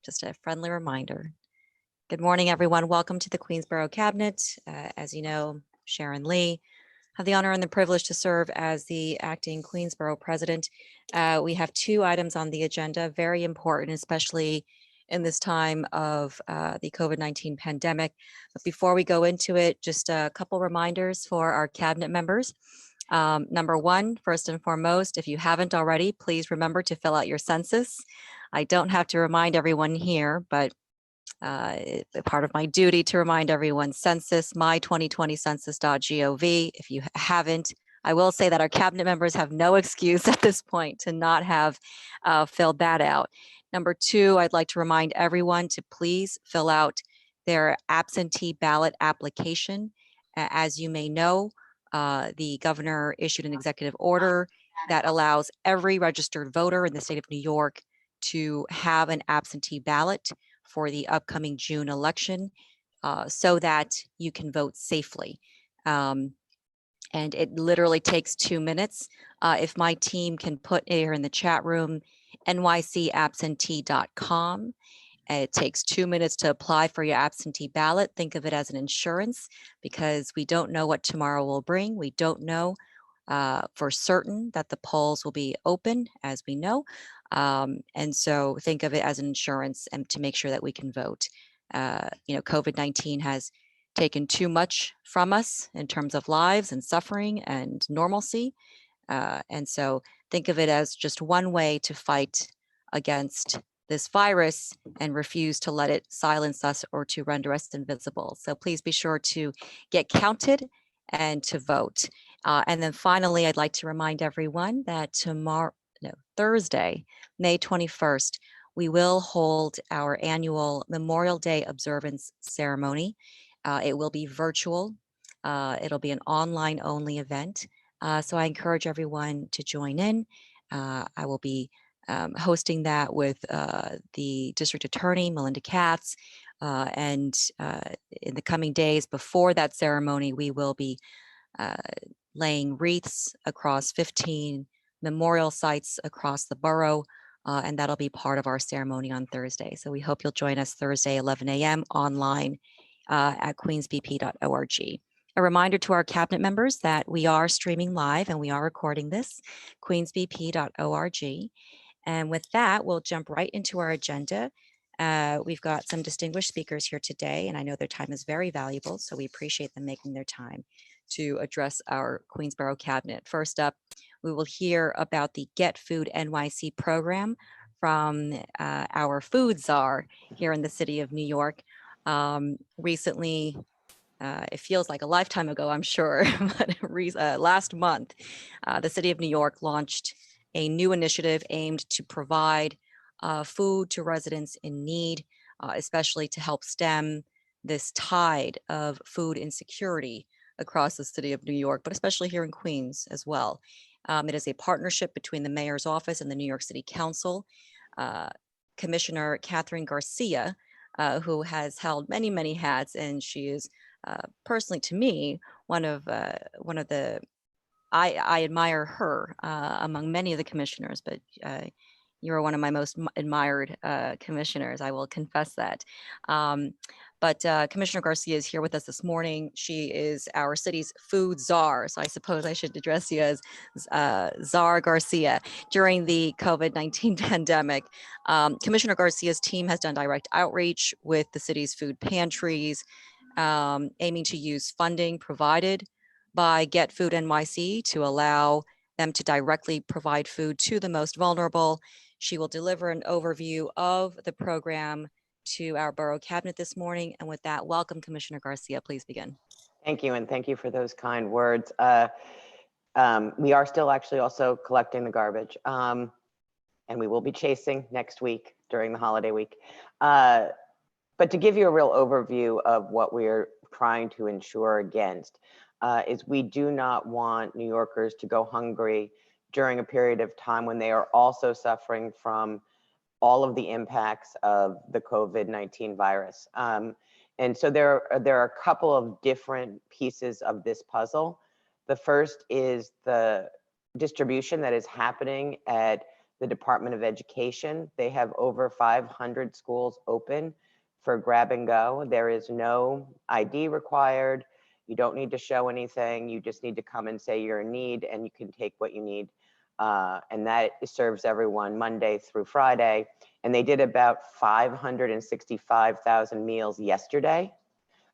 just a friendly reminder. Good morning, everyone. Welcome to the Queens Borough Cabinet. As you know, Sharon Lee. I have the honor and the privilege to serve as the acting Queens Borough President. We have two items on the agenda, very important, especially in this time of the COVID-19 pandemic. But before we go into it, just a couple reminders for our cabinet members. Number one, first and foremost, if you haven't already, please remember to fill out your census. I don't have to remind everyone here, but it's a part of my duty to remind everyone, census, my2020census.gov. If you haven't, I will say that our cabinet members have no excuse at this point to not have filled that out. Number two, I'd like to remind everyone to please fill out their absentee ballot application. As you may know, the governor issued an executive order that allows every registered voter in the state of New York to have an absentee ballot for the upcoming June election so that you can vote safely. And it literally takes 2 minutes. If my team can put here in the chat room, nycabsentee.com. It takes 2 minutes to apply for your absentee ballot. Think of it as an insurance because we don't know what tomorrow will bring. We don't know for certain that the polls will be open, as we know. And so think of it as an insurance and to make sure that we can vote. COVID-19 has taken too much from us in terms of lives and suffering and normalcy. And so think of it as just one way to fight against this virus and refuse to let it silence us or to render us invisible. So please be sure to get counted and to vote. And then finally, I'd like to remind everyone that Thursday, May 21st, we will hold our annual Memorial Day observance ceremony. It will be virtual. It'll be an online only event. So I encourage everyone to join in. I will be hosting that with the district attorney, Melinda Katz. And in the coming days before that ceremony, we will be laying wreaths across 15 memorial sites across the borough. And that'll be part of our ceremony on Thursday. So we hope you'll join us Thursday, 11 a.m. online at queensbp.org. A reminder to our cabinet members that we are streaming live and we are recording this, queensbp.org. And with that, we'll jump right into our agenda. We've got some distinguished speakers here today, and I know their time is very valuable, so we appreciate them making their time to address our Queens Borough Cabinet. First up, we will hear about the Get Food NYC program from our food czar here in the city of New York. Recently, it feels like a lifetime ago, I'm sure, but last month, the city of New York launched a new initiative aimed to provide food to residents in need, especially to help stem this tide of food insecurity across the city of New York, but especially here in Queens as well. It is a partnership between the mayor's office and the New York City Council. Commissioner Catherine Garcia, who has held many, many hats, and she is personally, to me, one of the I admire her among many of the commissioners, but you're one of my most admired commissioners. I will confess that. But Commissioner Garcia is here with us this morning. She is our city's food czar. So I suppose I should address you as Czar Garcia. During the COVID-19 pandemic, Commissioner Garcia's team has done direct outreach with the city's food pantries, aiming to use funding provided by Get Food NYC to allow them to directly provide food to the most vulnerable. She will deliver an overview of the program to our Borough Cabinet this morning. And with that, welcome, Commissioner Garcia. Please begin. Thank you, and thank you for those kind words. We are still actually also collecting the garbage, and we will be chasing next week during the holiday week. But to give you a real overview of what we're trying to ensure against, is we do not want New Yorkers to go hungry during a period of time when they are also suffering from all of the impacts of the COVID-19 virus. And so there are a couple of different pieces of this puzzle. The first is the distribution that is happening at the Department of Education. They have over 500 schools open for grab and go. There is no ID required. You don't need to show anything. You just need to come and say you're in need, and you can take what you need. And that serves everyone Monday through Friday. And they did about 565,000 meals yesterday.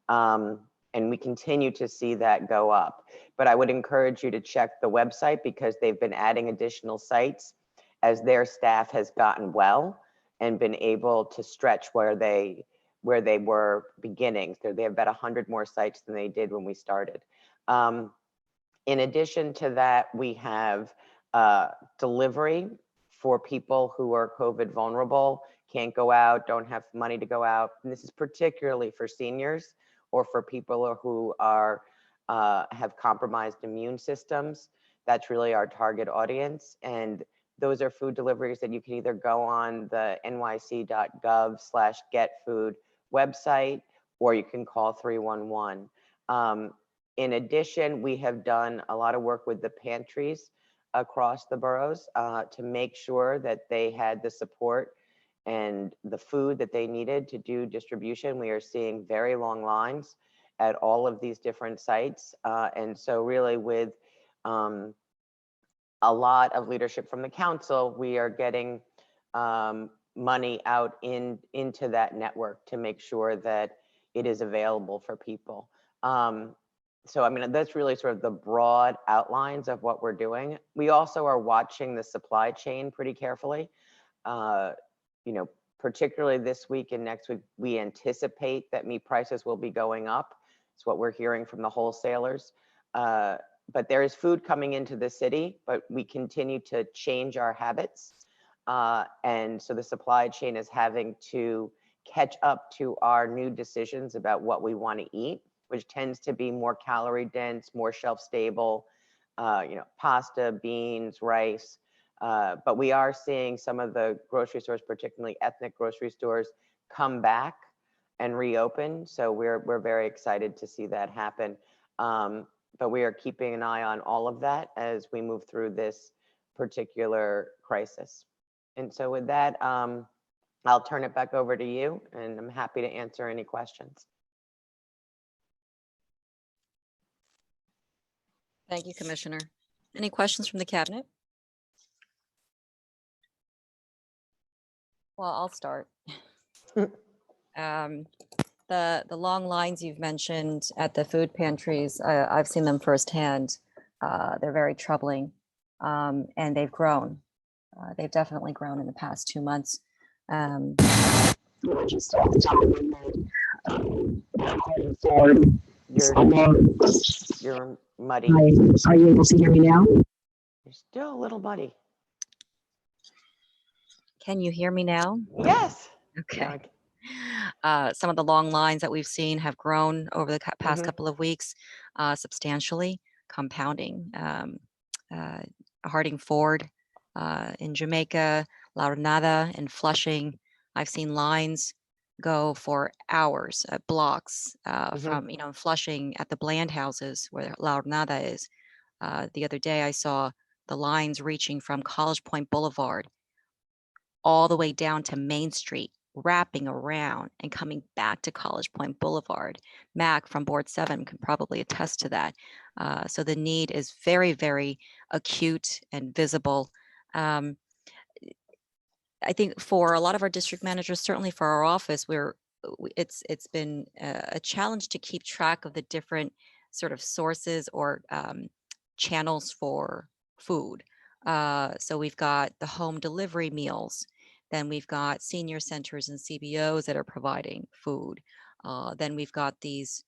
And we continue to see that go up. But I would encourage you to check the website, because they've been adding additional sites as their staff has gotten well and been able to stretch where they were beginning. So they have about 100 more sites than they did when we started. In addition to that, we have delivery for people who are COVID vulnerable, can't go out, don't have money to go out. And this is particularly for seniors or for people who are have compromised immune systems. That's really our target audience. And those are food deliveries that you can either go on the nyc.gov/getfood website, or you can call 311. In addition, we have done a lot of work with the pantries across the boroughs to make sure that they had the support and the food that they needed to do distribution. We are seeing very long lines at all of these different sites. And so really with a lot of leadership from the council, we are getting money out into that network to make sure that it is available for people. So, I mean, that's really sort of the broad outlines of what we're doing. We also are watching the supply chain pretty carefully. You know, particularly this week and next week, we anticipate that meat prices will be going up. It's what we're hearing from the wholesalers. But there is food coming into the city, but we continue to change our habits. And so the supply chain is having to catch up to our new decisions about what we want to eat, which tends to be more calorie dense, more shelf stable, you know, pasta, beans, rice. But we are seeing some of the grocery stores, particularly ethnic grocery stores, come back and reopen. So we're very excited to see that happen. But we are keeping an eye on all of that as we move through this particular crisis. And so with that, I'll turn it back over to you, and I'm happy to answer any questions. Thank you, Commissioner. Any questions from the cabinet? Well, I'll start. The long lines you've mentioned at the food pantries, I've seen them firsthand. They're very troubling, and they've grown. They've definitely grown in the past 2 months. Just off the top of my head, You're muddy. Are you able to hear me now? You're still a little muddy. Can you hear me now? Yes. Okay. Some of the long lines that we've seen have grown over the past Mhm. couple of weeks, substantially, compounding. Harding Ford in Jamaica, La Granada in Flushing. I've seen lines go for hours, blocks from, you know, Flushing at the Bland houses where La Granada is. The other day I saw the lines reaching from College Point Boulevard all the way down to Main Street, wrapping around and coming back to College Point Boulevard. Mac from Board 7 can probably attest to that. So the need is very, very acute and visible. I think for a lot of our district managers, certainly for our office, it's been a challenge to keep track of the different sort of sources or channels for food. So we've got the home delivery meals. Then we've got senior centers and CBOs that are providing food. Then we've got these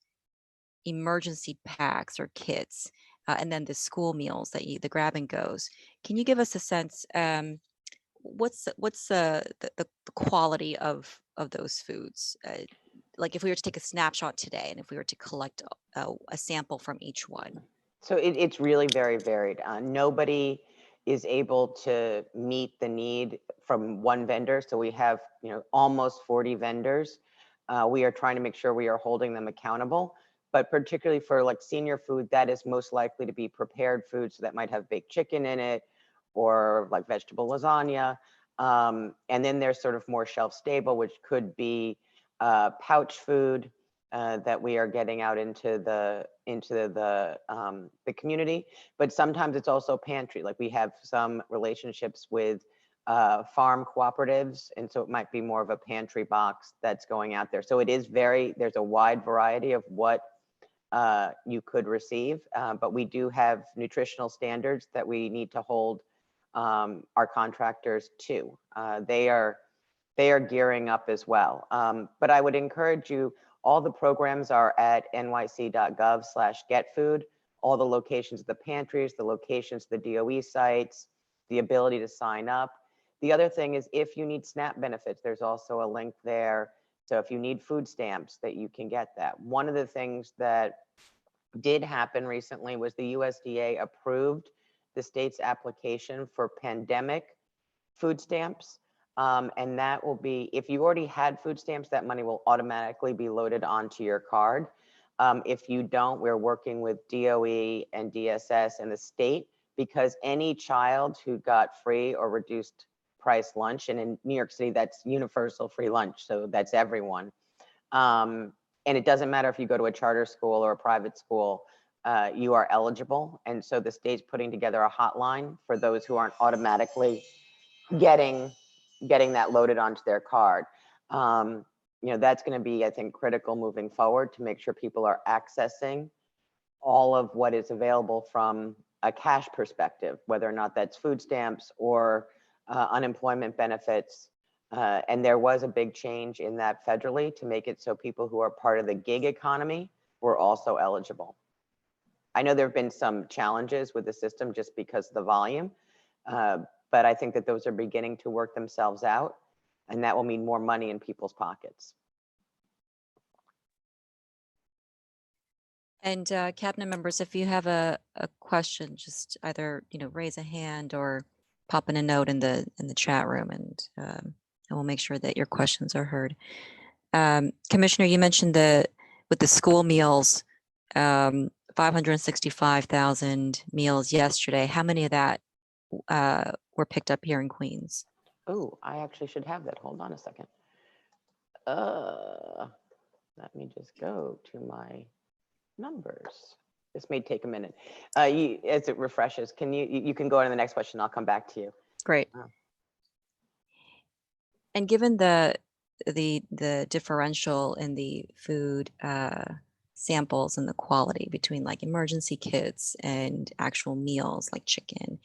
emergency packs or kits, and then the school meals the grab and goes. Can you give us a sense? What's the quality of those foods? Like if we were to take a snapshot today, and if we were to collect a sample from each one. So it's really very varied. Nobody is able to meet the need from one vendor. So we have, you know, almost 40 vendors. We are trying to make sure we are holding them accountable, but particularly for like senior food, that is most likely to be prepared food. So that might have baked chicken in it, or like vegetable lasagna. And then there's sort of more shelf stable, which could be pouch food that we are getting out into the community. But sometimes it's also pantry. Like we have some relationships with farm cooperatives, and so it might be more of a pantry box that's going out there. So it is there's a wide variety of what you could receive, but we do have nutritional standards that we need to hold our contractors to. They are gearing up as well. But I would encourage you, all the programs are at nyc.gov/getfood, all the locations of the pantries, the locations of the DOE sites, the ability to sign up. The other thing is if you need SNAP benefits, there's also a link there. So if you need food stamps, that you can get that. One of the things that did happen recently was the USDA approved the state's application for pandemic food stamps. And that will be, if you already had food stamps, that money will automatically be loaded onto your card. If you don't, we're working with DOE and DSS and the state, because any child who got free or reduced price lunch, and in New York City, that's universal free lunch, so that's everyone. And it doesn't matter if you go to a charter school or a private school, you are eligible. And so the state's putting together a hotline for those who aren't automatically getting that loaded onto their card. That's going to be, I think, critical moving forward to make sure people are accessing all of what is available from a cash perspective, whether or not that's food stamps or unemployment benefits. And there was a big change in that federally to make it so people who are part of the gig economy were also eligible. I know there have been some challenges with the system just because of the volume, but I think that those are beginning to work themselves out, and that will mean more money in people's pockets. And cabinet members, if you have a question, just either raise a hand or pop in a note in the chat room, and we'll make sure that your questions are heard. Commissioner, you mentioned with the school meals, 565,000 meals yesterday. How many of that were picked up here in Queens? Oh, I actually should have that. Hold on a second. Let me just go to my numbers. This may take a minute. As it refreshes, you can go on to the next question. I'll come back to you. Great. And given the differential in the food samples and the quality between like emergency kits and actual meals like chicken,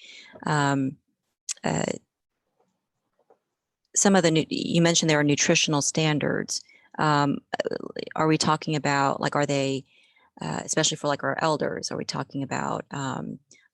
some of you mentioned there are nutritional standards. Are we talking about, like, are they, especially for like our elders, are we talking about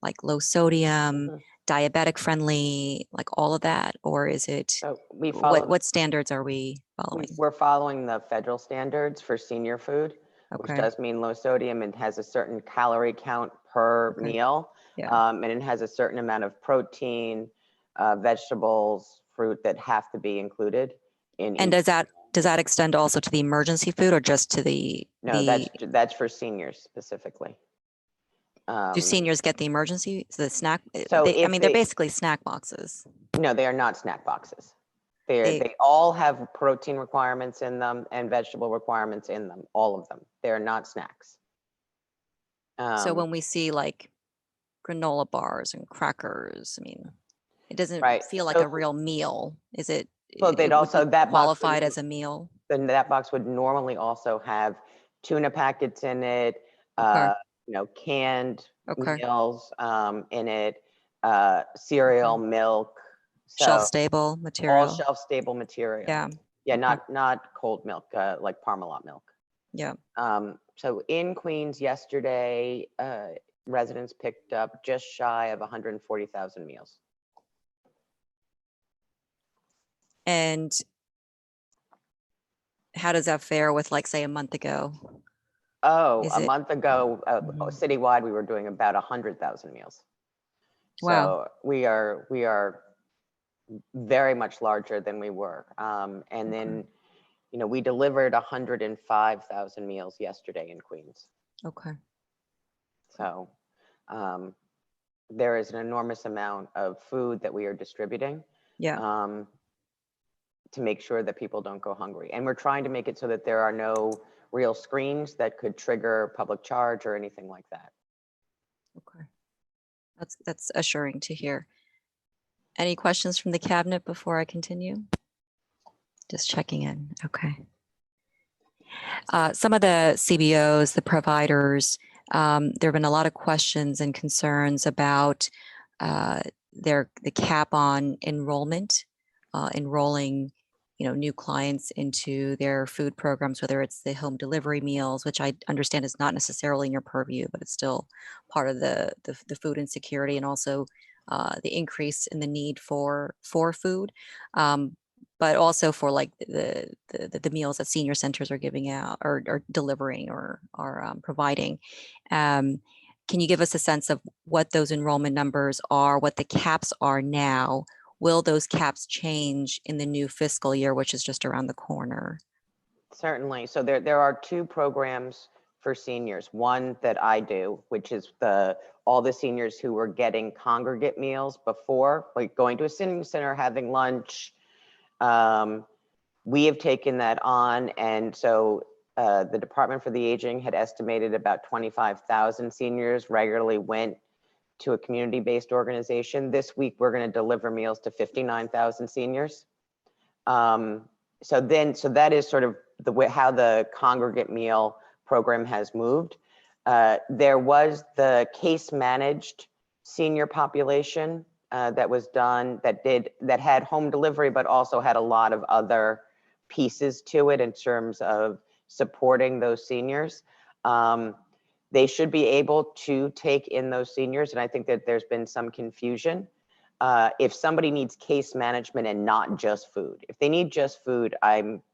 like low sodium, diabetic friendly, like all of that? Or is it, so we follow, what standards are we following? We're following the federal standards for senior food, Okay. which does mean low sodium and has a certain calorie count per meal. Yeah. And it has a certain amount of protein, vegetables, fruit that have to be included in. And does that extend also to the emergency food or just to the? No, that's for seniors specifically. Do seniors get the emergency, the snack? So they're basically snack boxes. No, they are not snack boxes. They all have protein requirements in them and vegetable requirements in them, all of them. They're not snacks. So when we see like granola bars and crackers, I mean, it doesn't feel like a real meal. Is it? Well, they'd also, that qualified as a meal. Then that box would normally also have tuna packets in it, canned meals in it, cereal, milk. So shelf stable material. All shelf stable material. Yeah. Yeah, not cold milk, like Parmalat milk. Yeah. So in Queens yesterday, residents picked up just shy of 140,000 meals. And how does that fare with, like, say, a month ago? Oh, a month ago, citywide, we were doing about 100,000 meals. Wow. So we are very much larger than we were. And then, we delivered 105,000 meals yesterday in Queens. Okay. So, there is an enormous amount of food that we are distributing. Yeah. To make sure that people don't go hungry. And we're trying to make it so that there are no real screens that could trigger public charge or anything like that. Okay. That's assuring to hear. Any questions from the cabinet before I continue? Just checking in. Okay. Some of the CBOs, the providers, there have been a lot of questions and concerns about the cap on enrollment, enrolling, new clients into their food programs, whether it's the home delivery meals, which I understand is not necessarily in your purview, but it's still part of the food insecurity, and also the increase in the need for food. But also for like the meals that senior centers are giving out or delivering or providing. Can you give us a sense of what those enrollment numbers are, what the caps are now? Will those caps change in the new fiscal year, which is just around the corner? Certainly. So there are two programs for seniors. One that I do, which is all the seniors who were getting congregate meals before, like going to a senior center, having lunch. We have taken that on, and so the Department for the Aging had estimated about 25,000 seniors regularly went to a community-based organization. This week, we're going to deliver meals to 59,000 seniors. So that is sort of the way how the congregate meal program has moved. There was the case managed senior population that was done that had home delivery, but also had a lot of other pieces to it in terms of supporting those seniors. They should be able to take in those seniors, and I think that there's been some confusion. If somebody needs case management and not just food, if they need just food,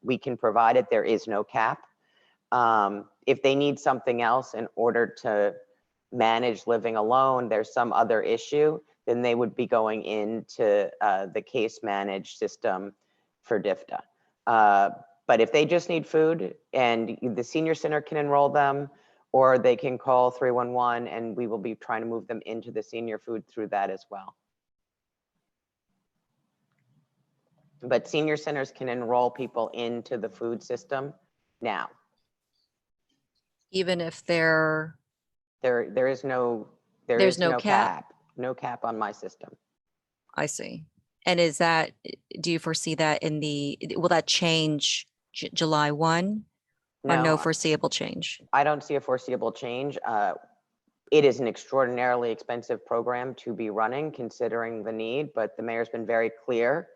we can provide it. There is no cap. If they need something else in order to manage living alone, there's some other issue, then they would be going into the case managed system for DFTA. But if they just need food, and the senior center can enroll them, or they can call 311, and we will be trying to move them into the senior food through that as well. But senior centers can enroll people into the food system now. Even if there's no cap. No cap on my system. I see. And do you foresee that will that change July 1? Or no foreseeable change? I don't see a foreseeable change. It is an extraordinarily expensive program to be running considering the need, but the mayor's been very clear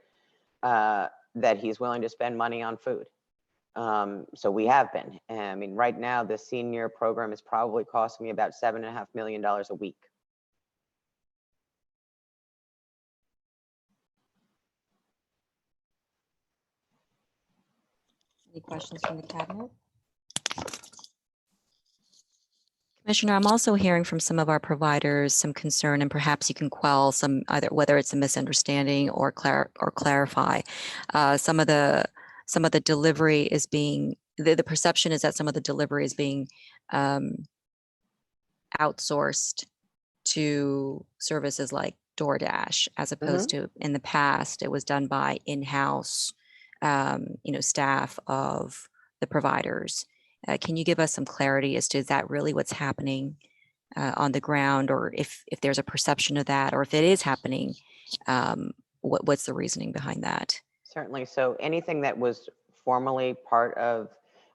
that he's willing to spend money on food. So we have been. I mean, right now, the senior program is probably costing me about $7.5 million a week. Any questions from the cabinet? Commissioner, I'm also hearing from some of our providers some concern, and perhaps you can quell some, either whether it's a misunderstanding or clarify. Some of the delivery is being, the perception is that some of the delivery is being outsourced to services like DoorDash, as opposed to in the past, it was done by in-house, staff of the providers. Can you give us some clarity as to, is that really what's happening on the ground, or if there's a perception of that, or if it is happening, what's the reasoning behind that? Certainly. So anything that was formerly part of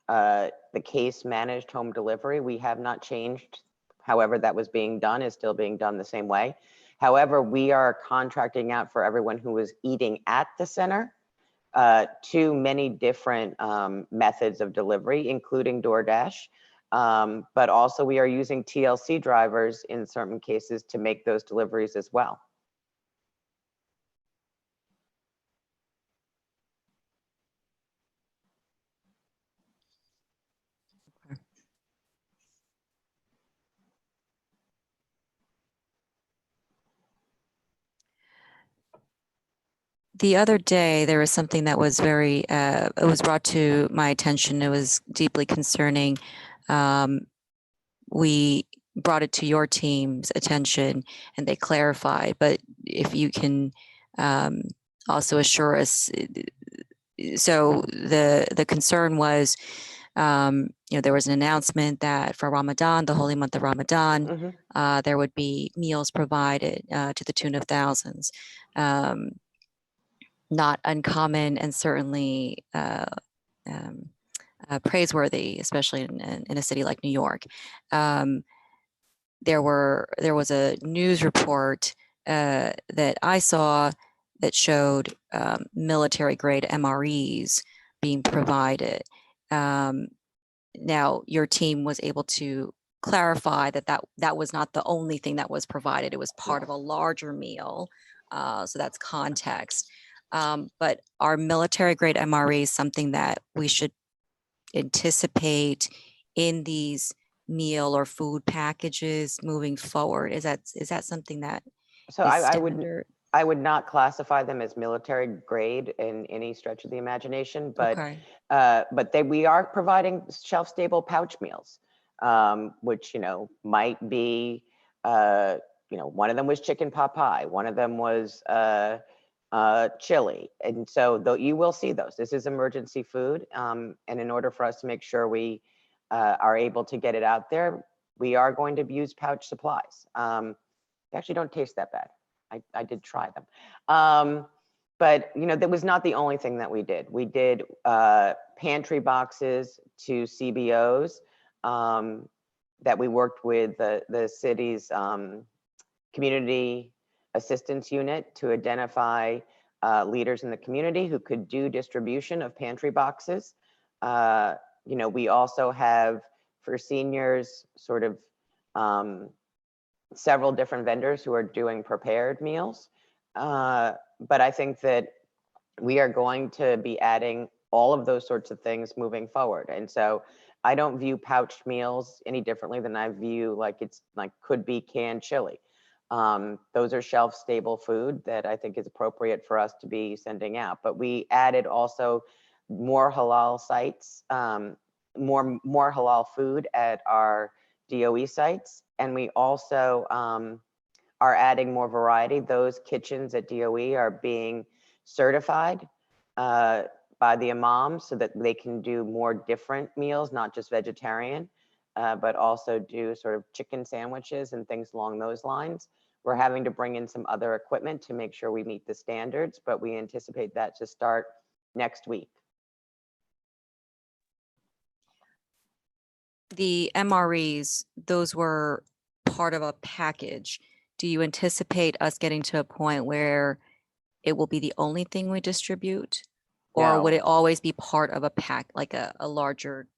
the case managed home delivery, we have not changed. However that was being done is still being done the same way. However, we are contracting out for everyone who was eating at the center to many different methods of delivery, including DoorDash. But also we are using TLC drivers in certain cases to make those deliveries as well. The other day, there was something that was it was brought to my attention. It was deeply concerning. We brought it to your team's attention and they clarified, but if you can also assure us. So the concern was, there was an announcement that for Ramadan, the holy month of Ramadan, there would be meals provided to the tune of thousands. Not uncommon and certainly praiseworthy, especially in a city like New York. There was a news report that I saw that showed military grade MREs being provided. Now, your team was able to clarify that was not the only thing that was provided. It was part of a larger meal. So that's context. But are military grade MREs something that we should anticipate in these meal or food packages moving forward? Is that something that So is I would standard? I would not classify them as military grade in any stretch of the imagination, but Okay. we are providing shelf stable pouch meals, which might be one of them was chicken pot pie, one of them was chili, and so though you will see those. This is emergency food, and in order for us to make sure we are able to get it out there, we are going to use pouch supplies. They actually don't taste that bad. I did try them. But that was not the only thing that we did. We did pantry boxes to CBOs that we worked with the city's community assistance unit to identify leaders in the community who could do distribution of pantry boxes. We also have for seniors sort of several different vendors who are doing prepared meals. But I think that we are going to be adding all of those sorts of things moving forward. And so I don't view pouched meals any differently than I view could be canned chili. Those are shelf stable food that I think is appropriate for us to be sending out. But we added also more halal sites, more halal food at our DOE sites. And we also are adding more variety. Those kitchens at DOE are being certified by the imams so that they can do more different meals, not just vegetarian, but also do sort of chicken sandwiches and things along those lines. We're having to bring in some other equipment to make sure we meet the standards, but we anticipate that to start next week. The MREs, those were part of a package. Do you anticipate us getting to a point where it will be the only thing we distribute? Or would No. it always be part of a pack, like a larger?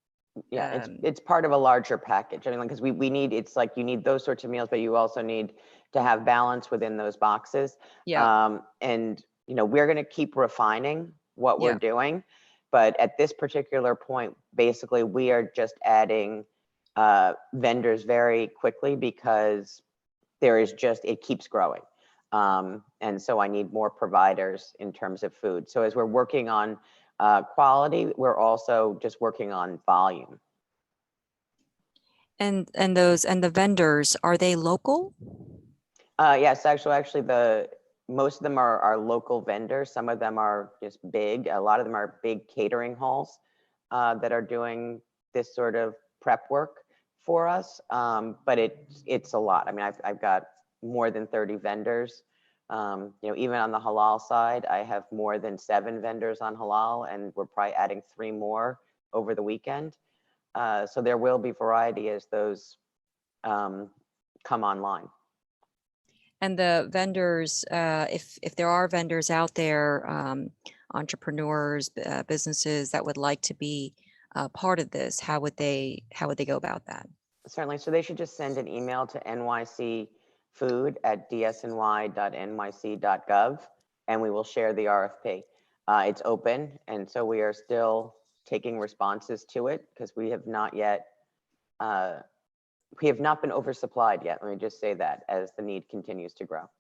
Yeah, it's part of a larger package. I mean, because we need, it's like you need those sorts of meals, but you also need to have balance within those boxes. Yeah. And we're going to keep refining what we're Yeah. doing, but at this particular point, basically, we are just adding vendors very quickly because it keeps growing. And so I need more providers in terms of food. So as we're working on quality, we're also just working on volume. And the vendors, are they local? Yes, actually, most of them are local vendors. Some of them are just big. A lot of them are big catering halls that are doing this sort of prep work for us. But it's a lot. I mean, I've got more than 30 vendors. Even on the halal side, I have more than 7 vendors on halal, and we're probably adding 3 more over the weekend. So there will be variety as those come online. And the vendors, if there are vendors out there, entrepreneurs, businesses that would like to be part of this, how would they go about that? Certainly. So they should just send an email to nycfood@dsny.nyc.gov, and we will share the RFP. It's open, and so we are still taking responses to it because we have not been oversupplied yet. Let me just say that as the need continues to grow.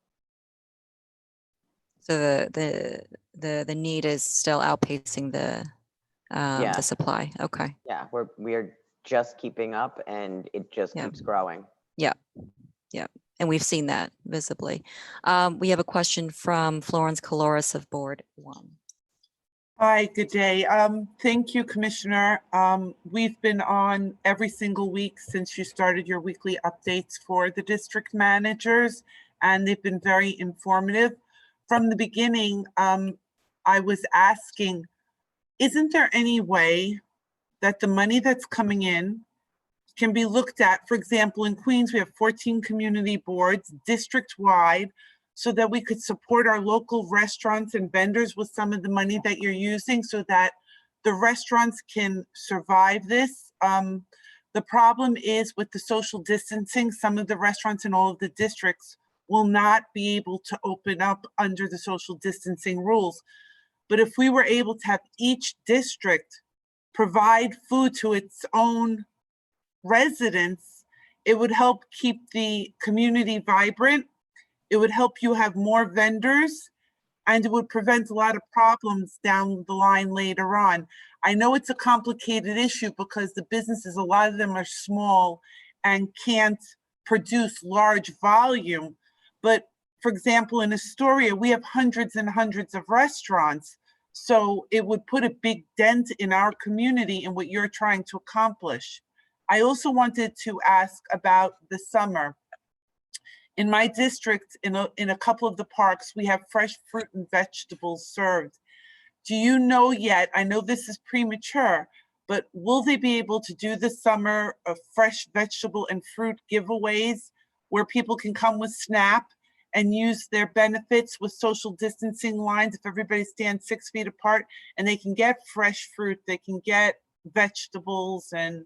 So the need is still outpacing the supply. Okay. Yeah, we are just keeping up, and it just keeps growing. Yeah, and we've seen that visibly. We have a question from Florence Caloris of Board 1. Hi, good day. Thank you, Commissioner. We've been on every single week since you started your weekly updates for the district managers, and they've been very informative. From the beginning, I was asking, isn't there any way that the money that's coming in can be looked at? For example, in Queens, we have 14 community boards district-wide, so that we could support our local restaurants and vendors with some of the money that you're using so that the restaurants can survive this. The problem is with the social distancing, some of the restaurants in all of the districts will not be able to open up under the social distancing rules. But if we were able to have each district provide food to its own residents, it would help keep the community vibrant. It would help you have more vendors, and it would prevent a lot of problems down the line later on. I know it's a complicated issue because the businesses, a lot of them are small and can't produce large volume. But for example, in Astoria, we have hundreds and hundreds of restaurants. So it would put a big dent in our community in what you're trying to accomplish. I also wanted to ask about the summer. In my district, in a couple of the parks, we have fresh fruit and vegetables served. Do you know yet, I know this is premature, but will they be able to do this summer of fresh vegetable and fruit giveaways where people can come with SNAP and use their benefits with social distancing lines if everybody stands 6 feet apart, and they can get fresh fruit, they can get vegetables and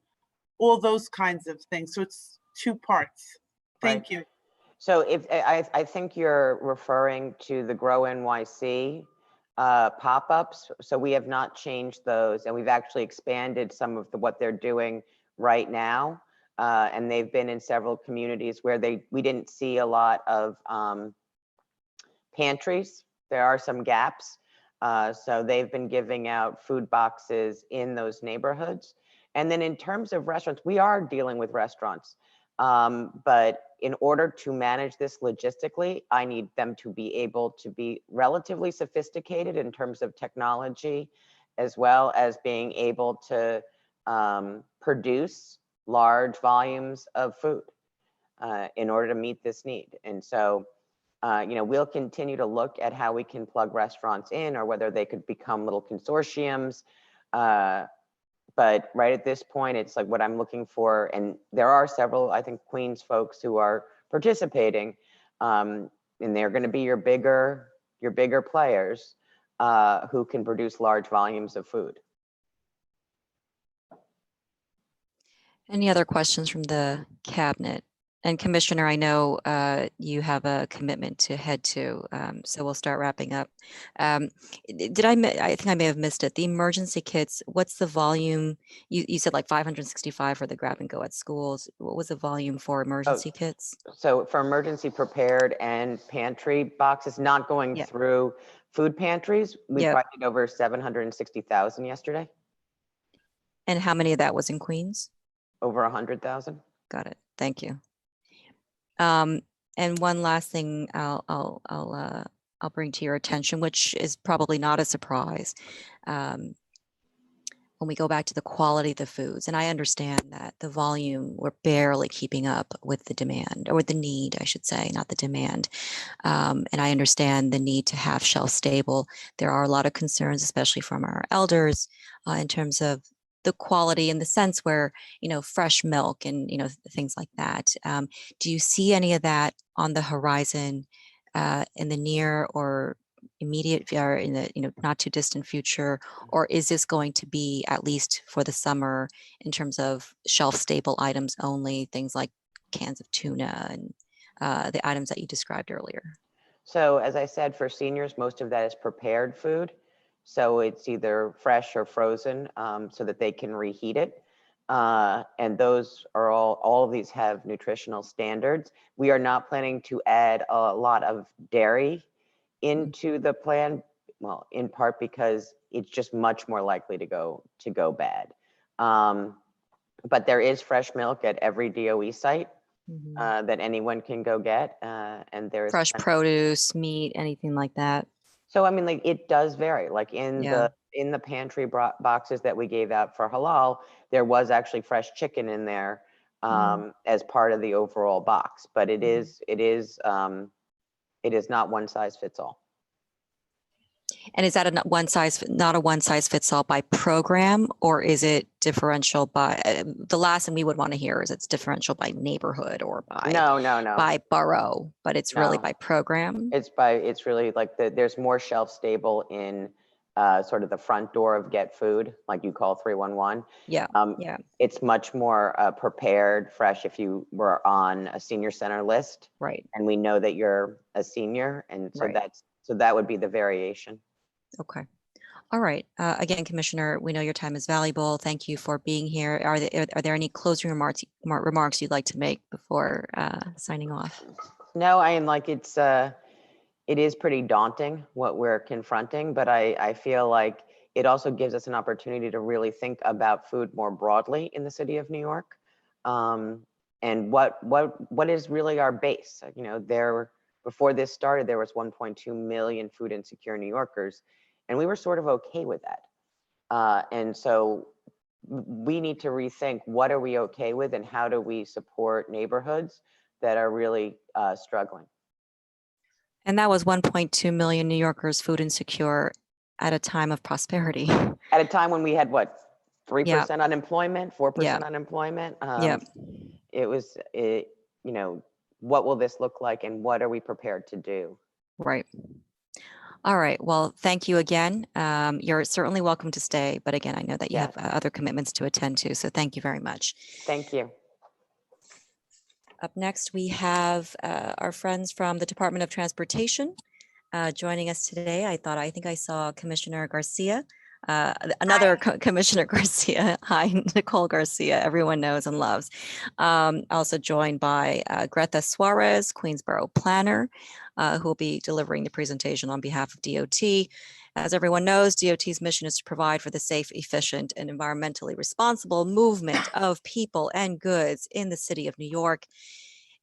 all those kinds of things? So it's two parts. Thank you. So if I think you're referring to the Grow NYC pop-ups. So we have not changed those, and we've actually expanded some of what they're doing right now. And they've been in several communities where we didn't see a lot of pantries. There are some gaps. So they've been giving out food boxes in those neighborhoods. And then in terms of restaurants, we are dealing with restaurants. But in order to manage this logistically, I need them to be able to be relatively sophisticated in terms of technology, as well as being able to produce large volumes of food in order to meet this need. And so, we'll continue to look at how we can plug restaurants in, or whether they could become little consortiums. But right at this point, it's like what I'm looking for. And there are several, I think, Queens folks who are participating, and they're going to be your bigger players who can produce large volumes of food. Any other questions from the cabinet? And Commissioner, I know you have a commitment to head to, so we'll start wrapping up. I think I may have missed it. The emergency kits, what's the volume? You said like 565 for the grab and go at schools. What was the volume for emergency kits? So for emergency prepared and pantry boxes, not going through food pantries, we probably did over 760,000 yesterday. And how many of that was in Queens? Over 100,000. Got it. Thank you. And one last thing I'll bring to your attention, which is probably not a surprise. When we go back to the quality of the foods, and I understand that the volume, we're barely keeping up with the demand, or with the need, I should say, not the demand. And I understand the need to have shelf stable. There are a lot of concerns, especially from our elders, in terms of the quality, in the sense where, fresh milk and, things like that. Do you see any of that on the horizon in the near or immediate, or in the, not too distant future? Or is this going to be, at least for the summer, in terms of shelf stable items only, things like cans of tuna and the items that you described earlier? So as I said, for seniors, most of that is prepared food. So it's either fresh or frozen, so that they can reheat it. And those are all of these have nutritional standards. We are not planning to add a lot of dairy into the plan, well, in part because it's just much more likely to go bad. But there is fresh milk at every DOE site. Mhm. that anyone can go get. And there's Fresh produce, meat, anything like that. so I mean, like it does vary. Like Yeah. in the pantry boxes that we gave out for halal, there was actually fresh chicken in there Mm. as part of the overall box. But Mhm. it is not one size fits all. And is that not a one size fits all by program, or is it differential by the last thing we would want to hear is it's differential by neighborhood or No, no, no, by borough, but it's really no. by program. It's really like there's more shelf stable in sort of the front door of Get Food, like you call 311. Yeah. Yeah. It's much more prepared, fresh if you were on a senior center list, Right. and we know that you're a senior, and so Right. that would be the variation. Okay. All right. Again, Commissioner, we know your time is valuable. Thank you for being here. Are there any closing remarks you'd like to make before signing off? No, I am like it is pretty daunting what we're confronting, but I feel like it also gives us an opportunity to really think about food more broadly in the city of New York. And what is really our base? You know, before this started, there was 1.2 million food insecure New Yorkers, and we were sort of okay with that. And so we need to rethink what are we okay with and how do we support neighborhoods that are really struggling. And that was 1.2 million New Yorkers food insecure at a time of prosperity. At a time when we had what, Yeah. 3% unemployment, 4% Yeah. unemployment. Yeah. You know, what will this look like and what are we prepared to do? Right. All right. Well, thank you again. You're certainly welcome to stay, but again, I know that you have Yes. other commitments to attend to, so thank you very much. Thank you. Up next, we have our friends from the Department of Transportation joining us today. I think I saw Commissioner Garcia, another Commissioner Garcia. Hi, Nicole Garcia, everyone knows and loves. Also joined by Greta Suarez, Queens Borough Planner, who will be delivering the presentation on behalf of DOT. As everyone knows, DOT's mission is to provide for the safe, efficient, and environmentally responsible movement of people and goods in the city of New York,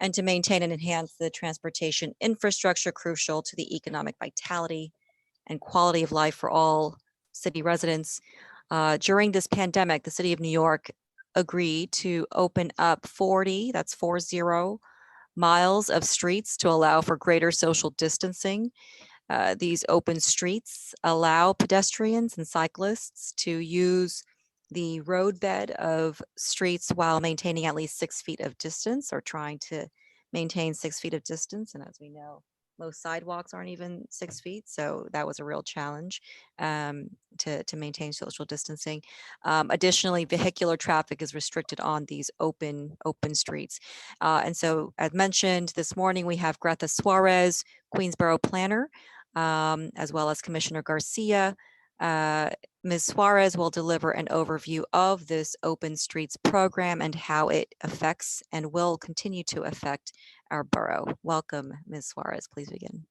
and to maintain and enhance the transportation infrastructure crucial to the economic vitality and quality of life for all city residents. During this pandemic, the city of New York agreed to open up 40 miles of streets to allow for greater social distancing. These open streets allow pedestrians and cyclists to use the roadbed of streets while maintaining at least 6 feet of distance, or trying to maintain 6 feet of distance. And as we know, most sidewalks aren't even 6 feet. So that was a real challenge to maintain social distancing. Additionally, vehicular traffic is restricted on these open streets. And so, as mentioned this morning, we have Greta Suarez, Queens Borough Planner, as well as Commissioner Garcia. Ms. Suarez will deliver an overview of this Open Streets program and how it affects and will continue to affect our borough. Welcome, Ms. Suarez. Please begin.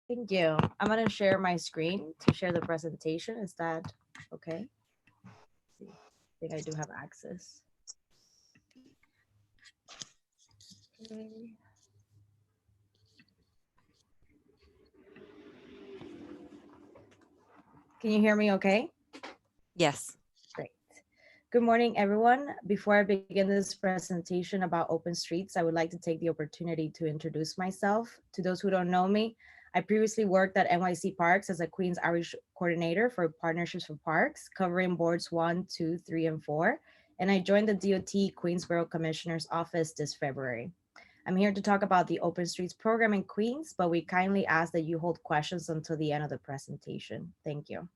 Thank you. I'm going to share my screen to share the presentation. Is that okay? I think I do have access. Okay. Can you hear me okay? Yes. Great. Good morning, everyone. Before I begin this presentation about open streets, I would like to take the opportunity to introduce myself. To those who don't know me, I previously worked at NYC Parks as a Queens Outreach Coordinator for Partnerships for Parks, covering boards 1, 2, 3, and 4. And I joined the DOT Queens Borough Commissioner's Office this February. I'm here to talk about the Open Streets program in Queens, but we kindly ask that you hold questions until the end of the presentation. Thank you.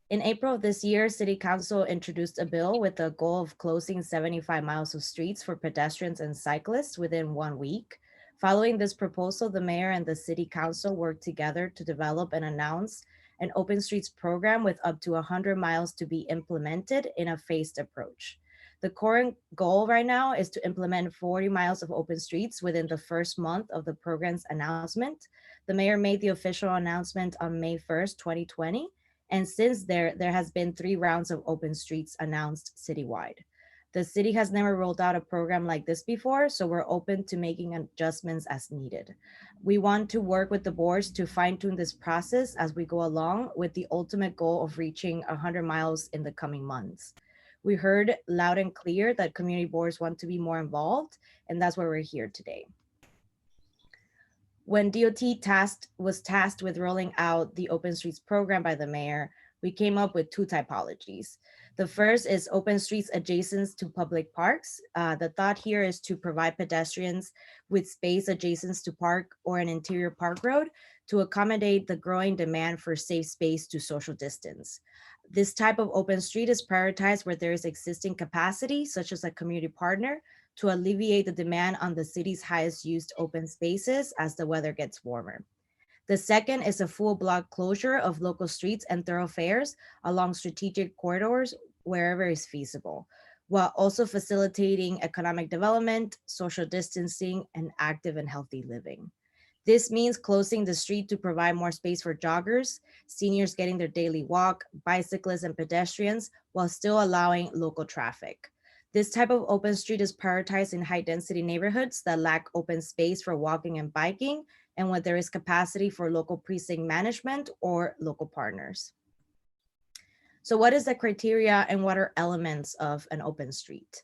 In April of this year, City Council introduced a bill with the goal of closing 75 miles of streets for pedestrians and cyclists within 1 week. Following this proposal, the mayor and the City Council worked together to develop and announce an Open Streets program with up to 100 miles to be implemented in a phased approach. The current goal right now is to implement 40 miles of open streets within the first month of the program's announcement. The mayor made the official announcement on May 1st, 2020. And since there has been 3 rounds of open streets announced citywide. The city has never rolled out a program like this before, so we're open to making adjustments as needed. We want to work with the boards to fine tune this process as we go along with the ultimate goal of reaching 100 miles in the coming months. We heard loud and clear that community boards want to be more involved, and that's why we're here today. When DOT was tasked with rolling out the Open Streets program by the mayor, we came up with two typologies. The first is open streets adjacent to public parks. The thought here is to provide pedestrians with space adjacent to park or an interior park road to accommodate the growing demand for safe space to social distance. This type of open street is prioritized where there is existing capacity, such as a community partner, to alleviate the demand on the city's highest used open spaces as the weather gets warmer. The second is a full block closure of local streets and thoroughfares along strategic corridors wherever is feasible, while also facilitating economic development, social distancing, and active and healthy living. This means closing the street to provide more space for joggers, seniors getting their daily walk, bicyclists, and pedestrians, while still allowing local traffic. This type of open street is prioritized in high density neighborhoods that lack open space for walking and biking, and when there is capacity for local precinct management or local partners. So what is the criteria and what are elements of an open street?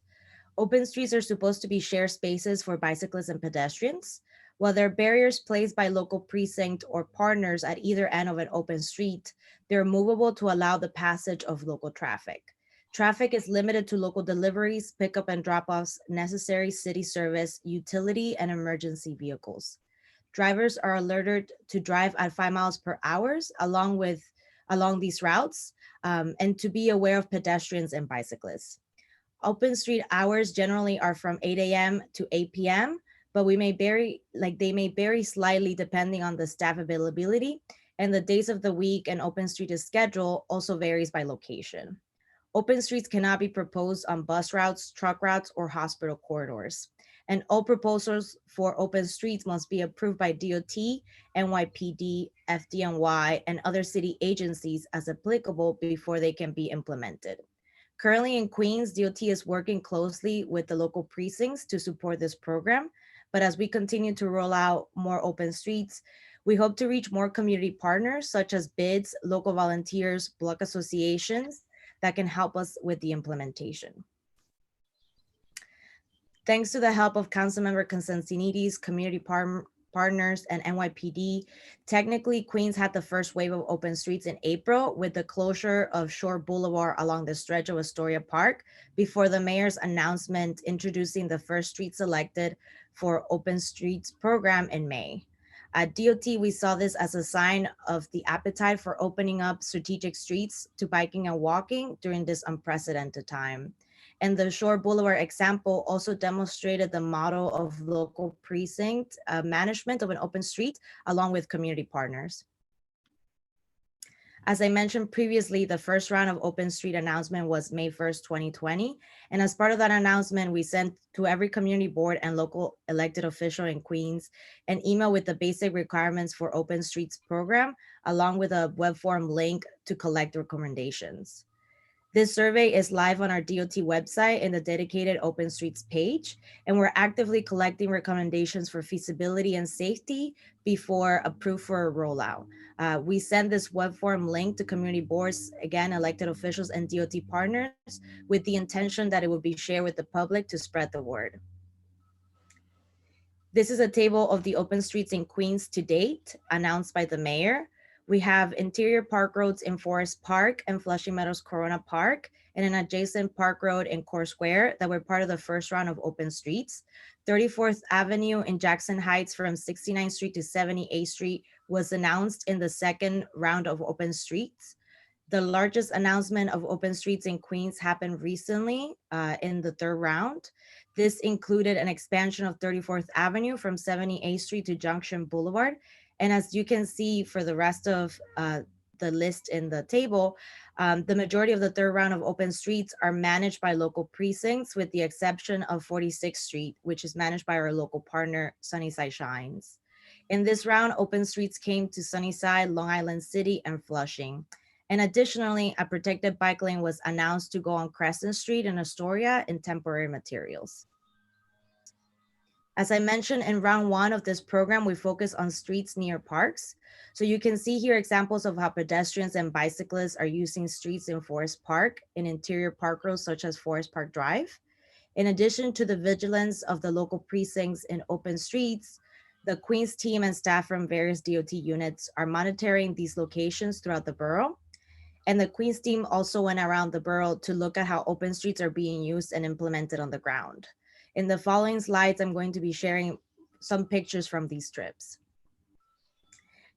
Open streets are supposed to be shared spaces for bicyclists and pedestrians. While there are barriers placed by local precinct or partners at either end of an open street, they're movable to allow the passage of local traffic. Traffic is limited to local deliveries, pickup and drop-offs, necessary city service, utility, and emergency vehicles. Drivers are alerted to drive at 5 miles per hour along these routes and to be aware of pedestrians and bicyclists. Open street hours generally are from 8 a.m. to 8 p.m., but they may vary slightly depending on the staff availability, and the days of the week an open street is scheduled also varies by location. Open streets cannot be proposed on bus routes, truck routes, or hospital corridors. And all proposals for open streets must be approved by DOT, NYPD, FDNY, and other city agencies as applicable before they can be implemented. Currently in Queens, DOT is working closely with the local precincts to support this program. But as we continue to roll out more open streets, we hope to reach more community partners such as BIDs, local volunteers, block associations that can help us with the implementation. Thanks to the help of Councilmember Constantinides, community partners, and NYPD, technically Queens had the first wave of open streets in April with the closure of Shore Boulevard along the stretch of Astoria Park before the mayor's announcement introducing the first street selected for Open Streets program in May. At DOT, we saw this as a sign of the appetite for opening up strategic streets to biking and walking during this unprecedented time. And the Shore Boulevard example also demonstrated the model of local precinct management of an open street along with community partners. As I mentioned previously, the first round of open street announcement was May 1st, 2020. And as part of that announcement, we sent to every community board and local elected official in Queens an email with the basic requirements for Open Streets program, along with a web form link to collect recommendations. This survey is live on our DOT website in the dedicated Open Streets page, and we're actively collecting recommendations for feasibility and safety before approved for a rollout. We send this web form link to community boards, again, elected officials and DOT partners with the intention that it will be shared with the public to spread the word. This is a table of the open streets in Queens to date, announced by the mayor. We have interior park roads in Forest Park and Flushing Meadows Corona Park, and an adjacent park road in Core Square that were part of the first round of open streets. 34th Avenue in Jackson Heights from 69th Street to 78th Street was announced in the second round of open streets. The largest announcement of open streets in Queens happened recently in the third round. This included an expansion of 34th Avenue from 78th Street to Junction Boulevard. And as you can see for the rest of the list in the table, the majority of the third round of open streets are managed by local precincts with the exception of 46th Street, which is managed by our local partner, Sunnyside Shines. In this round, open streets came to Sunnyside, Long Island City, and Flushing. And additionally, a protected bike lane was announced to go on Crescent Street in Astoria in temporary materials. As I mentioned in round one of this program, we focus on streets near parks. So you can see here examples of how pedestrians and bicyclists are using streets in Forest Park, in interior park roads such as Forest Park Drive. In addition to the vigilance of the local precincts in open streets, the Queens team and staff from various DOT units are monitoring these locations throughout the borough. And the Queens team also went around the borough to look at how open streets are being used and implemented on the ground. In the following slides, I'm going to be sharing some pictures from these trips.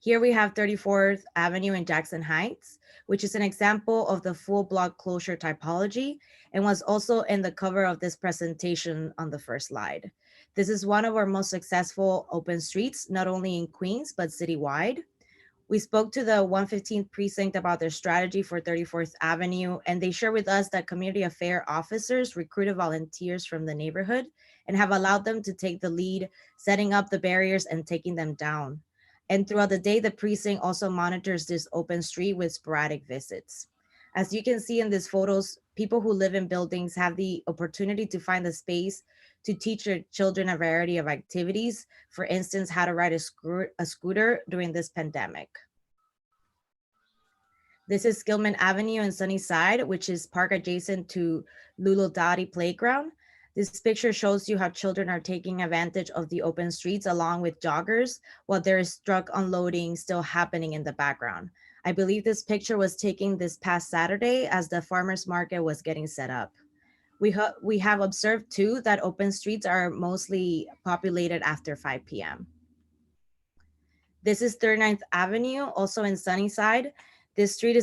Here we have 34th Avenue in Jackson Heights, which is an example of the full block closure typology and was also in the cover of this presentation on the first slide. This is one of our most successful open streets, not only in Queens, but citywide. We spoke to the 115th precinct about their strategy for 34th Avenue, and they shared with us that community affair officers recruited volunteers from the neighborhood and have allowed them to take the lead, setting up the barriers and taking them down. And throughout the day, the precinct also monitors this open street with sporadic visits. As you can see in these photos, people who live in buildings have the opportunity to find the space to teach their children a variety of activities. For instance, how to ride a scooter during this pandemic. This is Gilman Avenue in Sunnyside, which is park adjacent to Lulu Dottie Playground. This picture shows you how children are taking advantage of the open streets along with joggers while there is truck unloading still happening in the background. I believe this picture was taken this past Saturday as the farmers market was getting set up. We have observed too that open streets are mostly populated after 5 p.m. This is 39th Avenue, also in Sunnyside. This street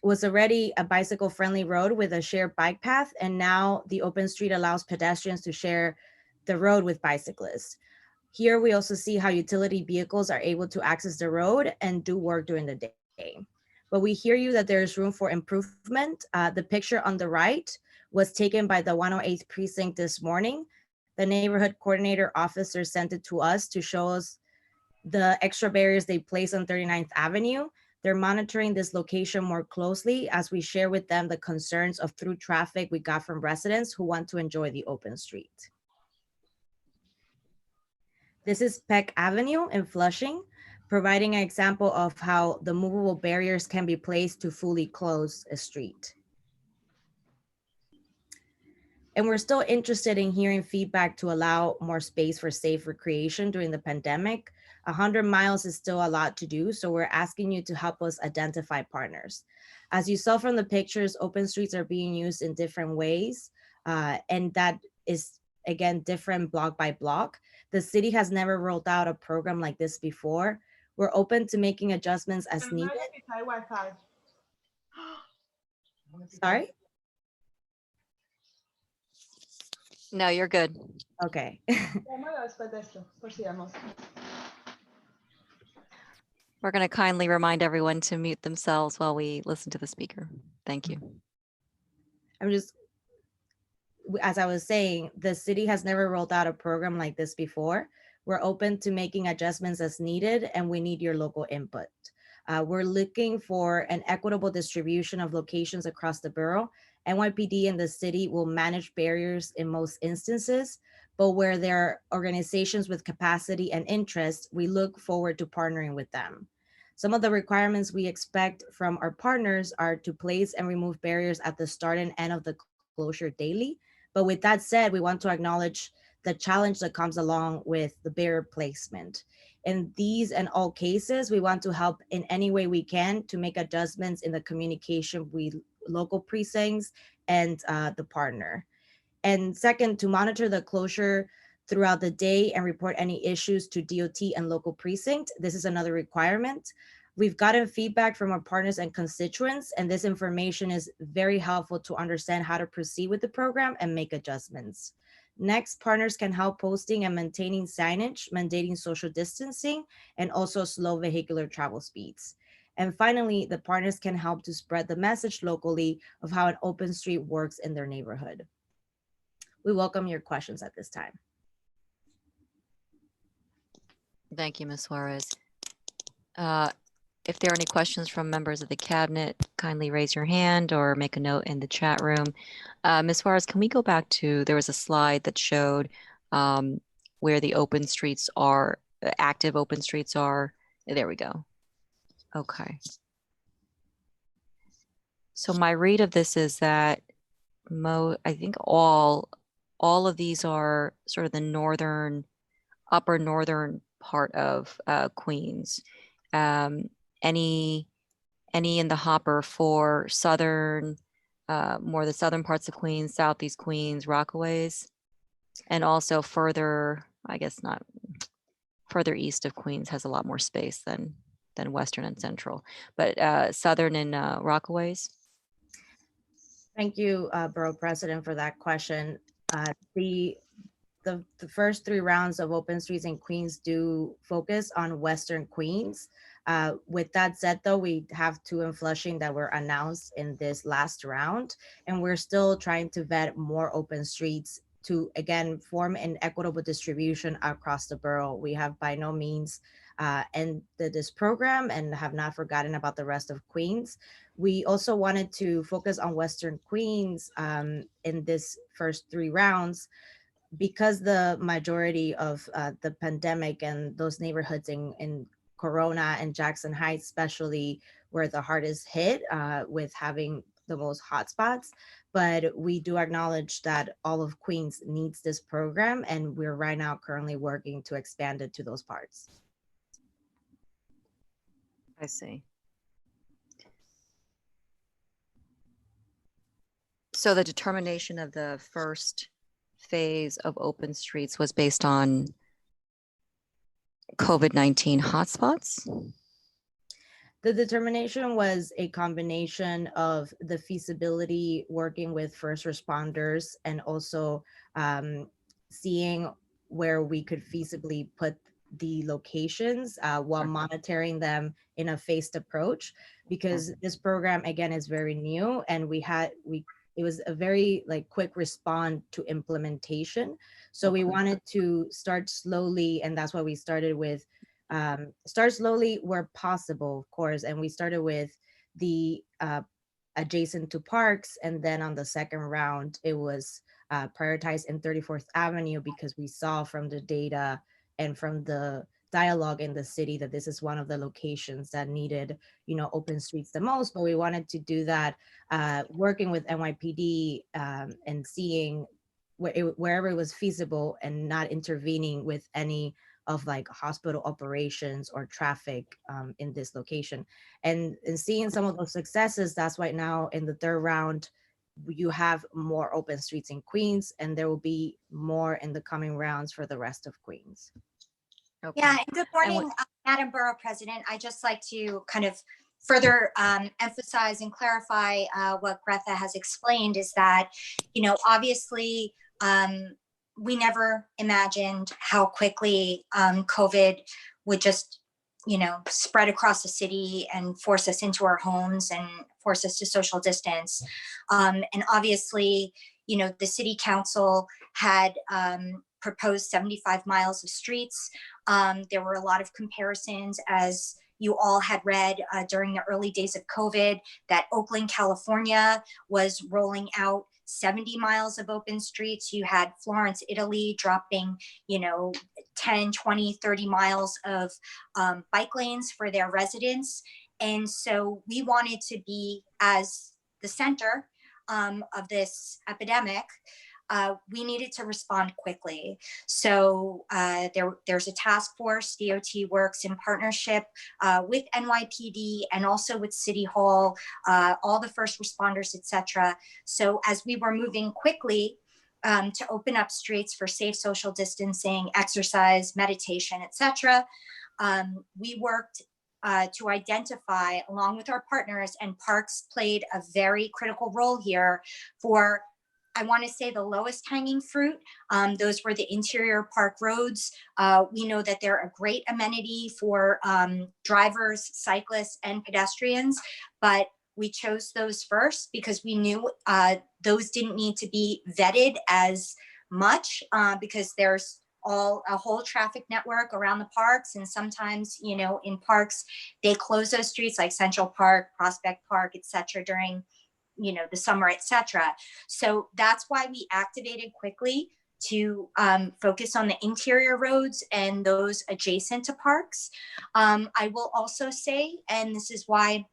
was already a bicycle-friendly road with a shared bike path, and now the open street allows pedestrians to share the road with bicyclists. Here we also see how utility vehicles are able to access the road and do work during the day. But we hear you that there is room for improvement. The picture on the right was taken by the 108th precinct this morning. The neighborhood coordinator officer sent it to us to show us the extra barriers they place on 39th Avenue. They're monitoring this location more closely as we share with them the concerns of through traffic we got from residents who want to enjoy the open street. This is Peck Avenue in Flushing, providing an example of how the movable barriers can be placed to fully close a street. And we're still interested in hearing feedback to allow more space for safe recreation during the pandemic. 100 miles is still a lot to do, so we're asking you to help us identify partners. As you saw from the pictures, open streets are being used in different ways, and that is, again, different block by block. The city has never rolled out a program like this before. We're open to making adjustments as needed. Sorry? No, you're good. Okay. We're going to kindly remind everyone to mute themselves while we listen to the speaker. Thank you. As I was saying, the city has never rolled out a program like this before. We're open to making adjustments as needed, and we need your local input. We're looking for an equitable distribution of locations across the borough. NYPD and the city will manage barriers in most instances, but where there are organizations with capacity and interest, we look forward to partnering with them. Some of the requirements we expect from our partners are to place and remove barriers at the start and end of the closure daily. But with that said, we want to acknowledge the challenge that comes along with the barrier placement. In these and all cases, we want to help in any way we can to make adjustments in the communication with local precincts and the partner. And second, to monitor the closure throughout the day and report any issues to DOT and local precinct. This is another requirement. We've gotten feedback from our partners and constituents, and this information is very helpful to understand how to proceed with the program and make adjustments. Next, partners can help posting and maintaining signage, mandating social distancing, and also slow vehicular travel speeds. And finally, the partners can help to spread the message locally of how an open street works in their neighborhood. We welcome your questions at this time. Thank you, Ms. Suarez. If there are any questions from members of the cabinet, kindly raise your hand or make a note in the chat room. Ms. Suarez, can we go back to, there was a slide that showed where the open streets are, active open streets are. There we go. Okay. So my read of this is that I think all of these are sort of the northern, upper northern part of Queens. Any in the hopper for southern, more the southern parts of Queens, southeast Queens, Rockaways, and also further, I guess not, further east of Queens has a lot more space than western and central, but southern and Rockaways. Thank you, Borough President, for that question. The first 3 rounds of open streets in Queens do focus on Western Queens. With that said, though, we have 2 in Flushing that were announced in this last round, and we're still trying to vet more open streets to, again, form an equitable distribution across the borough. We have by no means ended this program and have not forgotten about the rest of Queens. We also wanted to focus on Western Queens in this first 3 rounds, because the majority of the pandemic and those neighborhoods in Corona and Jackson Heights especially were the hardest hit with having the most hotspots. But we do acknowledge that all of Queens needs this program, and we're right now currently working to expand it to those parts. I see. So the determination of the first phase of open streets was based on COVID-19 hotspots? The determination was a combination of the feasibility working with first responders and also seeing where we could feasibly put the locations while monitoring them in a phased approach, because this program, again, is very new, and it was a very quick response to implementation. So we wanted to start slowly, and that's why we started with start slowly where possible, of course. And we started with the adjacent to parks, and then on the second round, it was prioritized in 34th Avenue because we saw from the data and from the dialogue in the city that this is one of the locations that needed, open streets the most. But we wanted to do that working with NYPD and seeing wherever it was feasible and not intervening with any of hospital operations or traffic in this location. And seeing some of those successes, that's why now in the third round, you have more open streets in Queens, and there will be more in the coming rounds for the rest of Queens. Okay. Yeah, and good morning, Madam Borough President. I just like to kind of further emphasize and clarify what Greta has explained is that, obviously, we never imagined how quickly COVID would just, spread across the city and force us into our homes and force us to social distance. And obviously, the city council had proposed 75 miles of streets. There were a lot of comparisons, as you all had read during the early days of COVID, that Oakland, California was rolling out 70 miles of open streets. You had Florence, Italy dropping, 10, 20, 30 miles of bike lanes for their residents. And so we wanted to be, as the center of this epidemic, we needed to respond quickly. So there's a task force. DOT works in partnership with NYPD and also with City Hall, all the first responders, etc. So as we were moving quickly to open up streets for safe social distancing, exercise, meditation, etc., we worked to identify, along with our partners, and parks played a very critical role here for, I want to say, the lowest hanging fruit. Those were the interior park roads. We know that they're a great amenity for drivers, cyclists, and pedestrians, but we chose those first because we knew those didn't need to be vetted as much because there's a whole traffic network around the parks. And sometimes, you know, in parks, they close those streets like Central Park, Prospect Park, et cetera, during, you know, the summer, et cetera. So that's why we activated quickly to focus on the interior roads and those adjacent to parks. I will also say, and this is why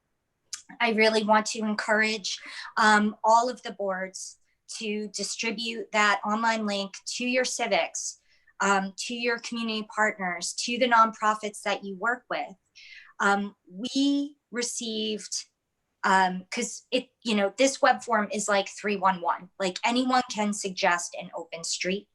I really want to encourage all of the boards to distribute that online link to your civics, to your community partners, to the nonprofits that you work with. We received, because you know, this web form is like 311, like anyone can suggest an open street.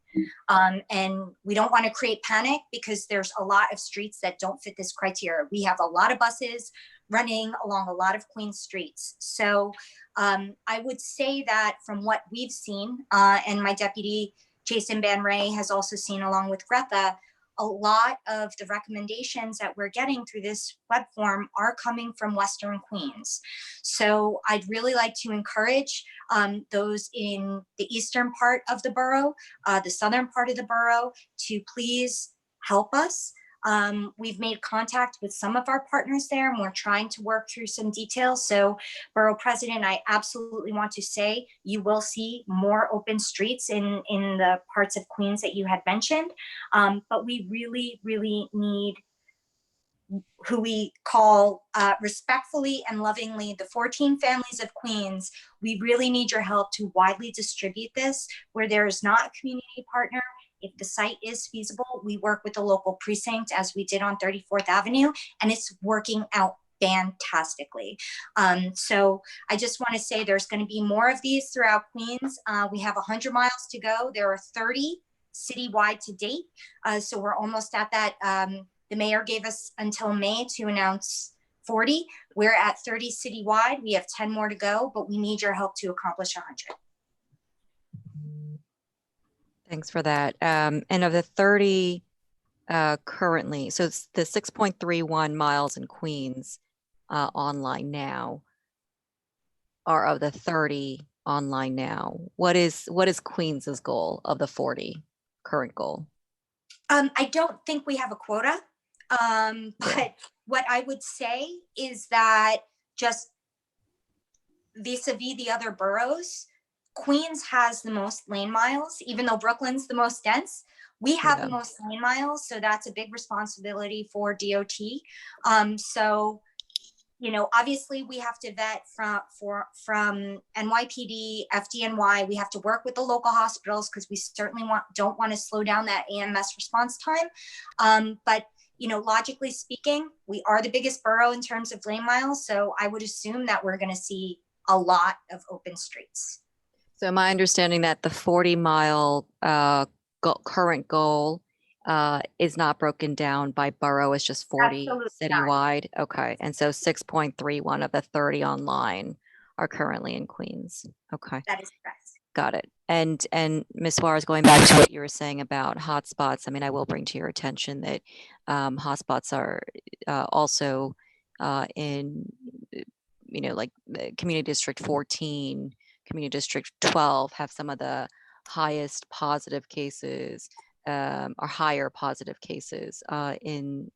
And we don't want to create panic because there's a lot of streets that don't fit this criteria. We have a lot of buses running along a lot of Queens streets. So I would say that from what we've seen, and my deputy Jason Van Ray has also seen along with Greta, a lot of the recommendations that we're getting through this web form are coming from Western Queens. So I'd really like to encourage those in the eastern part of the borough, the southern part of the borough, to please help us. We've made contact with some of our partners there, and we're trying to work through some details. So, Borough President, I absolutely want to say you will see more open streets in the parts of Queens that you had mentioned. But we really, really need who we call respectfully and lovingly the 14 families of Queens. We really need your help to widely distribute this where there is not a community partner. If the site is feasible, we work with the local precinct as we did on 34th Avenue, and it's working out fantastically. So I just want to say there's going to be more of these throughout Queens. We have 100 miles to go. There are 30 citywide to date. So we're almost at that. The mayor gave us until May to announce 40. We're at 30 citywide. We have 10 more to go, but we need your help to accomplish 100. Thanks for that. And of the 30 currently, so it's the 6.31 miles in Queens online now, are of the 30 online now. What is Queens's goal of the 40 current goal? I don't think we have a quota, but what I would say is that just vis-a-vis the other boroughs, Queens has the most lane miles, even though Brooklyn's the most dense. We have the most lane miles, so that's a big responsibility for DOT. So, you know, obviously we have to vet from NYPD, FDNY. We have to work with the local hospitals because we certainly don't want to slow down that AMS response time. But you know, logically speaking, we are the biggest borough in terms of lane miles, so I would assume that we're going to see a lot of open streets. So my understanding that the 40-mile current goal is not broken down by borough, it's just 40 Absolutely citywide. Okay, and so 6.31 of the 30 online are currently in Queens. Okay, That is correct. got it. And Ms. Suarez, going back to what you were saying about hotspots, I mean, I will bring to your attention that hotspots are also in, you know, like Community District 14, Community District 12 have some of the highest positive cases or higher positive cases in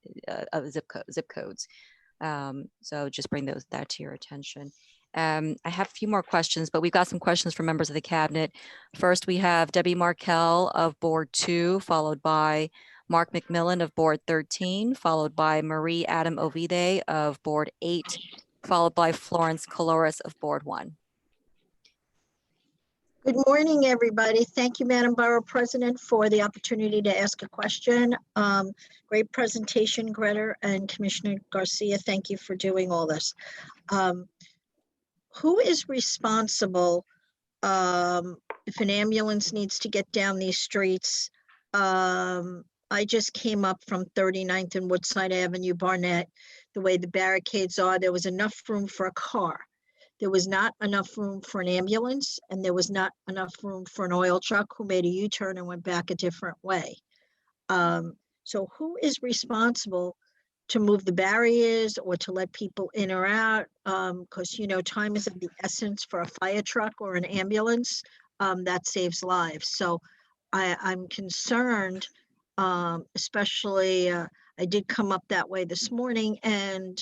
zip codes. So just bring that to your attention. I have a few more questions, but we've got some questions from members of the cabinet. First, we have Debbie Markell of Board 2, followed by Mark McMillan of Board 13, followed by Marie Adam Ovide of Board 8, followed by Florence Coloris of Board 1. Good morning, everybody. Thank you, Madam Borough President, for the opportunity to ask a question. Great presentation, Greta, and Commissioner Garcia. Thank you for doing all this. Who is responsible if an ambulance needs to get down these streets? I just came up from 39th and Woodside Avenue, Barnett. The way the barricades are, there was enough room for a car. There was not enough room for an ambulance, and there was not enough room for an oil truck who made a U-turn and went back a different way. So who is responsible to move the barriers or to let people in or out? Because, you know, time is of the essence for a fire truck or an ambulance. That saves lives. So I'm concerned Especially, I did come up that way this morning, and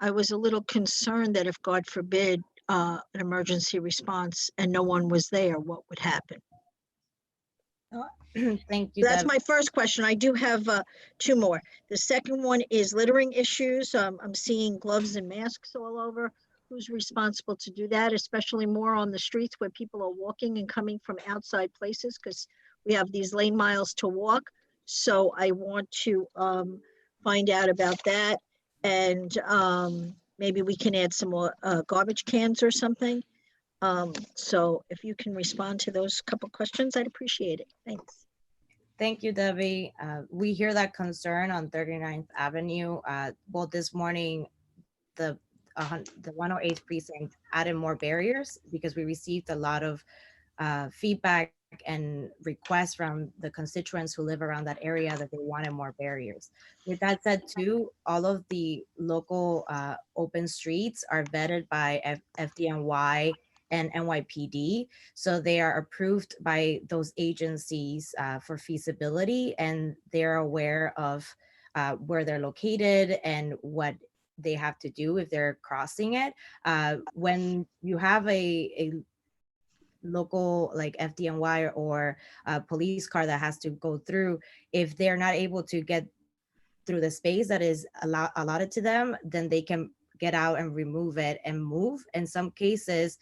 I was a little concerned that if, God forbid, an emergency response and no one was there, what would happen? Thank you, That's Deb. my first question. I do have two more. The second one is littering issues. I'm seeing gloves and masks all over. Who's responsible to do that, especially more on the streets where people are walking and coming from outside places, because we have these lane miles to walk. So I want to find out about that. And maybe we can add some more garbage cans or something. So if you can respond to those couple questions, I'd appreciate it. Thanks. Thank you, Debbie. We hear that concern on 39th Avenue. Well, this morning, the 108th precinct added more barriers because we received a lot of feedback and requests from the constituents who live around that area that they wanted more barriers. With that said, too, all of the local open streets are vetted by FDNY and NYPD. So they are approved by those agencies for feasibility, and they're aware of where they're located and what they have to do if they're crossing it. When you have a local like FDNY or a police car that has to go through, if they're not able to get through the space that is allotted to them, then they can get out and remove it and move. In some cases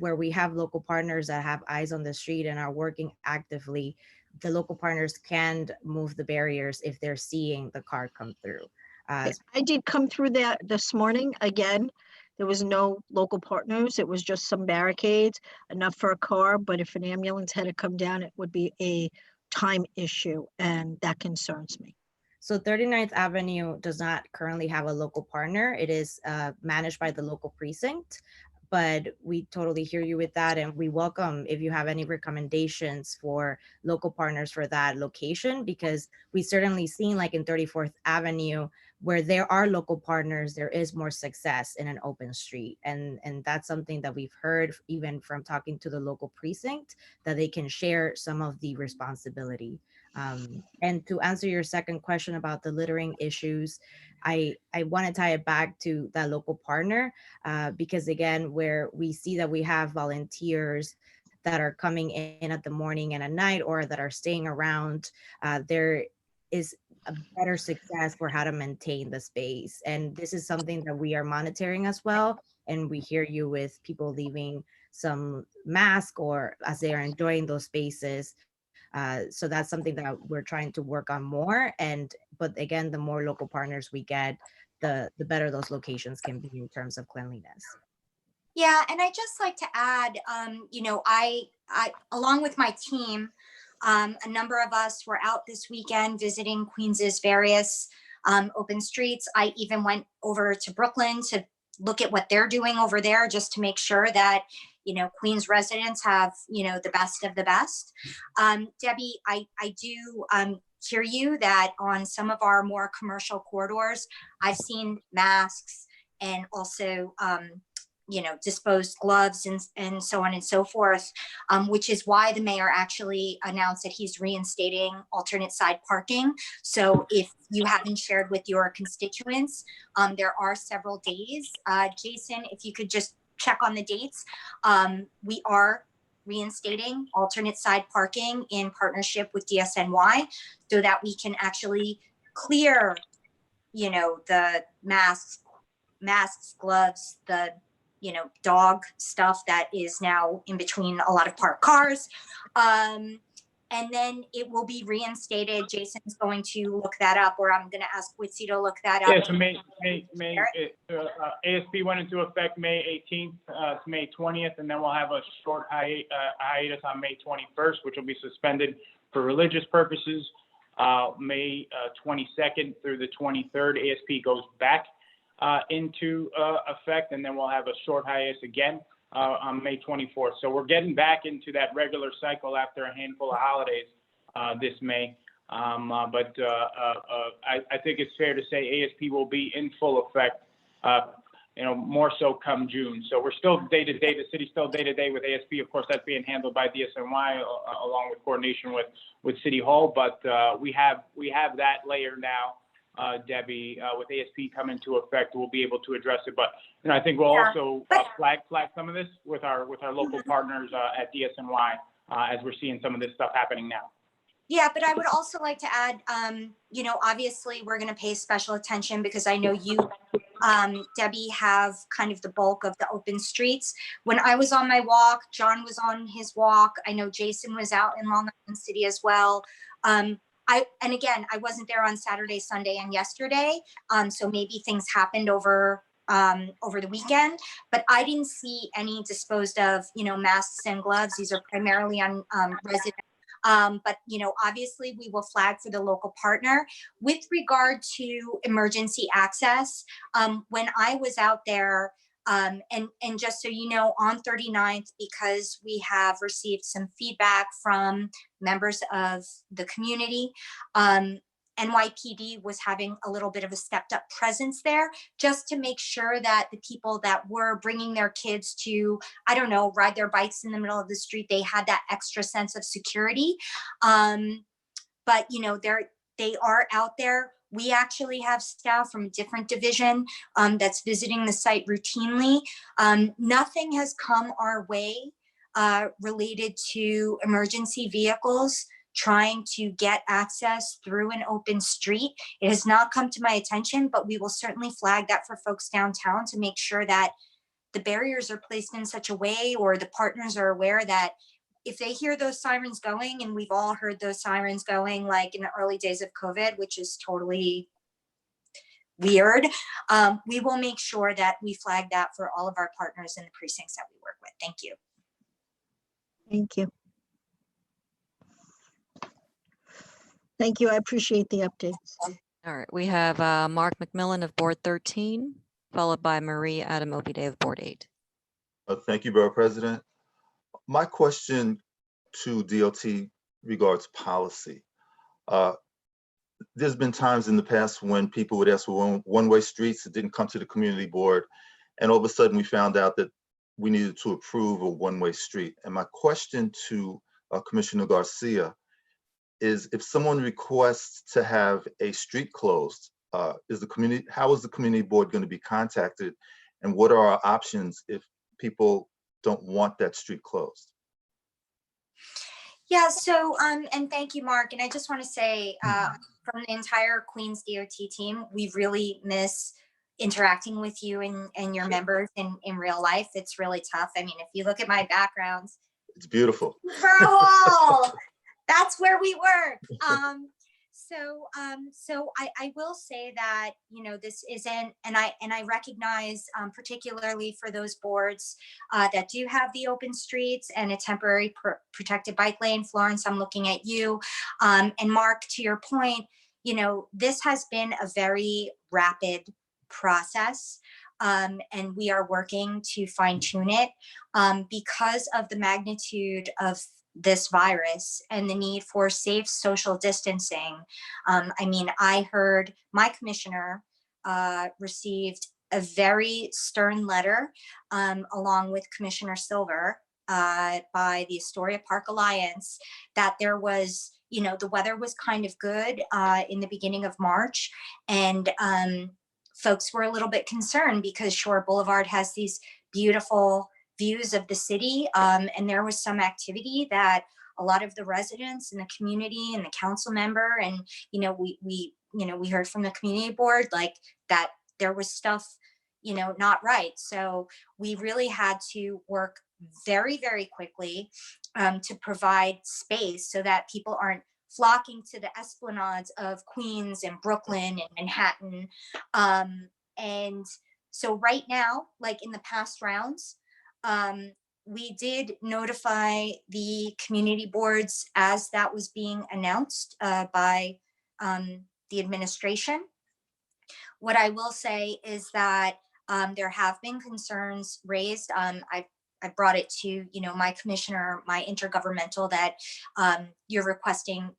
where we have local partners that have eyes on the street and are working actively, the local partners can move the barriers if they're seeing the car come through. I did come through that this morning. Again, there was no local partners. It was just some barricades, enough for a car. But if an ambulance had to come down, it would be a time issue, and that concerns me. So 39th Avenue does not currently have a local partner. It is managed by the local precinct, but we totally hear you with that. And we welcome if you have any recommendations for local partners for that location, because we certainly seen like in 34th Avenue, where there are local partners, there is more success in an open street. And that's something that we've heard even from talking to the local precinct, that they can share some of the responsibility. And to answer your second question about the littering issues, I want to tie it back to that local partner because again, where we see that we have volunteers that are coming in at the morning and at night, or that are staying around, there is a better success for how to maintain the space. And this is something that we are monitoring as well. And we hear you with people leaving some mask or as they are enjoying those spaces. So that's something that we're trying to work on more. But again, the more local partners we get, the better those locations can be in terms of cleanliness. Yeah, and I just like to add, I along with my team, a number of us were out this weekend visiting Queens's various open streets. I even went over to Brooklyn to look at what they're doing over there, just to make sure that Queens residents have the best of the best. Debbie, I do hear you that on some of our more commercial corridors, I've seen masks and also disposed gloves and so on and so forth, which is why the mayor actually announced that he's reinstating alternate side parking. So if you haven't shared with your constituents, there are several days. Jason, if you could just check on the dates. We are reinstating alternate side parking in partnership with DSNY so that we can actually clear, the masks, gloves, the dog stuff that is now in between a lot of parked cars. And then it will be reinstated. Jason's going to look that up, or I'm going to ask Witsi to look that up. Yeah, so ASP went into effect May 18th to May 20th, and then we'll have a short hiatus on May 21st, which will be suspended for religious purposes. May 22nd through the 23rd, ASP goes back into effect, and then we'll have a short hiatus again on May 24th. So we're getting back into that regular cycle after a handful of holidays this May. But I think it's fair to say ASP will be in full effect more so come June. So we're still day to day. The city's still day to day with ASP. Of course, that's being handled by DSNY along with coordination with City Hall. But we have that layer now, Debbie, with ASP coming into effect. We'll be able to address it. But I think we'll also flag some of this with our local partners at DSNY as we're seeing some of this stuff happening now. Yeah, but I would also like to add, obviously we're going to pay special attention because I know you, Debbie, have kind of the bulk of the open streets. When I was on my walk, John was on his walk. I know Jason was out in Long Island City as well. And again, I wasn't there on Saturday, Sunday, and yesterday. So maybe things happened over the weekend, but I didn't see any disposed of, masks and gloves. These are primarily on resident. But obviously we will flag for the local partner. With regard to emergency access, when I was out there, and just so you know, on 39th, because we have received some feedback from members of the community, NYPD was having a little bit of a stepped up presence there just to make sure that the people that were bringing their kids to, I don't know, ride their bikes in the middle of the street, they had that extra sense of security. But they are out there. We actually have staff from a different division that's visiting the site routinely. Nothing has come our way related to emergency vehicles trying to get access through an open street. It has not come to my attention, but we will certainly flag that for folks downtown to make sure that the barriers are placed in such a way, or the partners are aware that if they hear those sirens going, and we've all heard those sirens going like in the early days of COVID, which is totally weird, we will make sure that we flag that for all of our partners in the precincts that we work with. Thank you. Thank you. Thank you. I appreciate the updates. All right, we have Mark McMillan of Board 13, followed by Marie Adam-Obide of Board 8. Thank you, Borough President. My question to DOT regards policy. There's been times in the past when people would ask for one-way streets. It didn't come to the community board, and all of a sudden we found out that we needed to approve a one-way street. And my question to Commissioner Garcia is, if someone requests to have a street closed, how is the community board going to be contacted, and what are our options if people don't want that street closed? Yeah, so, and thank you, Mark. And I just want to say, from the entire Queens DOT team, we really miss interacting with you and your members in real life. It's really tough. I mean, if you look at my backgrounds, it's beautiful. That's where we work. So I will say that, this isn't, and I recognize, particularly for those boards that do have the open streets and a temporary protected bike lane. Florence, I'm looking at you. And Mark, to your point, this has been a very rapid process. And we are working to fine tune it because of the magnitude of this virus and the need for safe social distancing. I mean, I heard my commissioner received a very stern letter along with Commissioner Silver by the Astoria Park Alliance that there was, the weather was kind of good in the beginning of March, and folks were a little bit concerned because Shore Boulevard has these beautiful views of the city, and there was some activity that a lot of the residents and the community and the council member and we heard from the community board like that there was stuff not right. So we really had to work very, very quickly to provide space so that people aren't flocking to the esplanades of Queens and Brooklyn and Manhattan. And so right now, like in the past rounds, we did notify the community boards as that was being announced by the administration. What I will say is that there have been concerns raised. I brought it to my commissioner, my intergovernmental, that you're requesting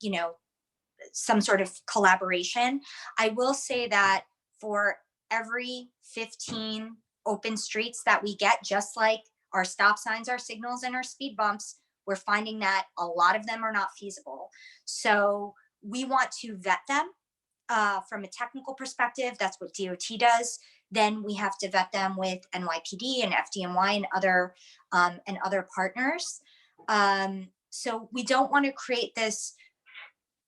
some sort of collaboration. I will say that for every 15 open streets that we get, just like our stop signs, our signals, and our speed bumps. We're finding that a lot of them are not feasible. So we want to vet them from a technical perspective. That's what DOT does. Then we have to vet them with NYPD and FDNY and other partners. So we don't want to create this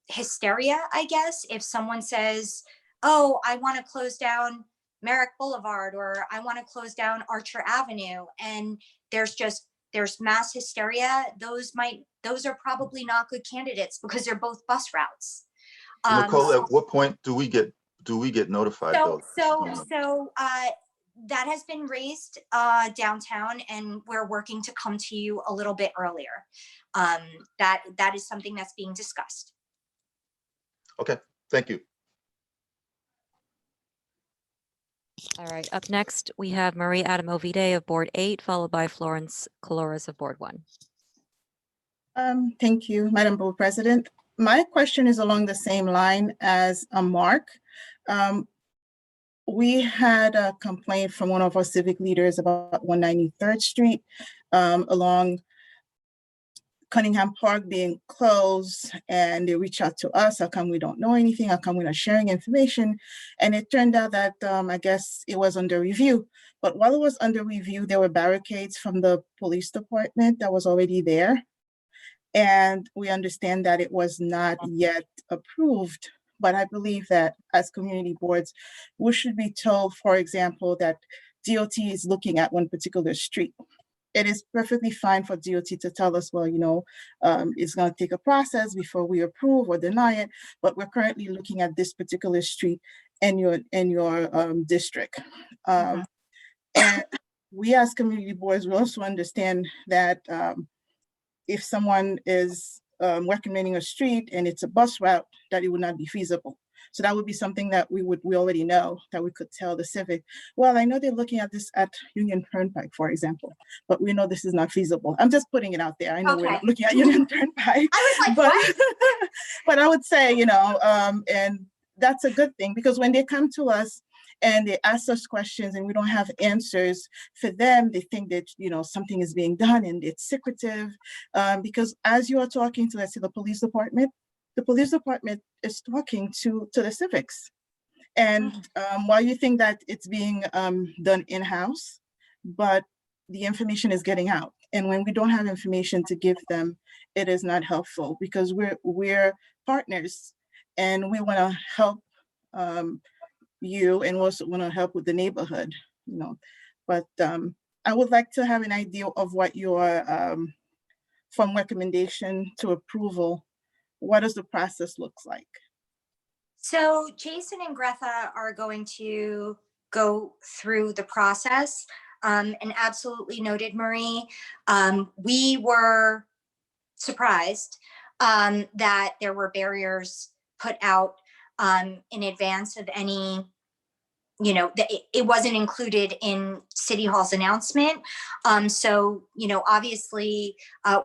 hysteria, I guess, if someone says, oh, I want to close down Merrick Boulevard, or I want to close down Archer Avenue, and there's mass hysteria. Those are probably not good candidates because they're both bus routes. Nicole, at what point do we get notified though? So that has been raised downtown, and we're working to come to you a little bit earlier. That is something that's being discussed. Okay, thank you. All right, up next, we have Marie Adamovide of Board 8, followed by Florence Colores of Board 1. Thank you, Madam Board President. My question is along the same line as Mark. We had a complaint from one of our civic leaders about 193rd Street along Cunningham Park being closed, and they reached out to us. How come we don't know anything? How come we're not sharing information? And it turned out that I guess it was under review. But while it was under review, there were barricades from the police department that was already there. And we understand that it was not yet approved. But I believe that as community boards, we should be told, for example, that DOT is looking at one particular street. It is perfectly fine for DOT to tell us, well, it's going to take a process before we approve or deny it, but we're currently looking at this particular street in your district. And we as community boards, we also understand that if someone is recommending a street and it's a bus route, that it would not be feasible. So that would be something that we already know, that we could tell the civic, well, I know they're looking at this at Union Turnpike, for example, but we know this is not feasible. I'm just putting it out there. I know we're not looking at Union Turnpike, I was like, but I would say, and that's a good thing, because when they come to us and they ask us questions and we don't have answers for them, they think that, something is being done and it's secretive, because as you are talking to, let's say, the police department is talking to the civics. And while you think that it's being done in-house, but the information is getting out. And when we don't have information to give them, it is not helpful, because we're partners and we want to help you, and also want to help with the neighborhood, But I would like to have an idea of what your, from recommendation to approval, what does the process look like? So Jason and Greta are going to go through the process, and absolutely noted, Marie. We were surprised that there were barriers put out in advance of any, it wasn't included in City Hall's announcement. So, obviously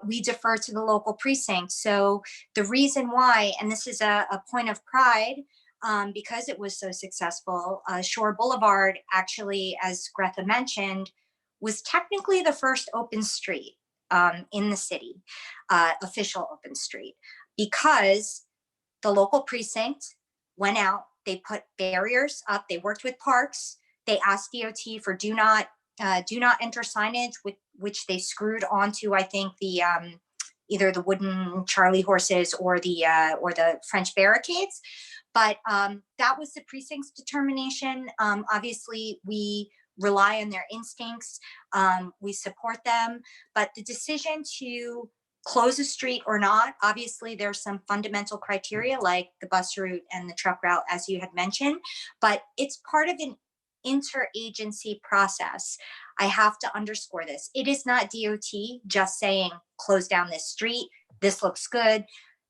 we defer to the local precinct. So the reason why, and this is a point of pride, because it was so successful, Shore Boulevard actually, as Greta mentioned, was technically the first open street in the city, official open street, because the local precinct went out. They put barriers up. They worked with parks. They asked DOT for do not enter signage, which they screwed onto, I think, the either the wooden Charlie horses or the French barricades. But that was the precinct's determination. Obviously, we rely on their instincts. We support them, but the decision to close a street or not, obviously there's some fundamental criteria like the bus route and the truck route, as you had mentioned, but it's part of an interagency process. I have to underscore this. It is not DOT just saying, close down this street, this looks good.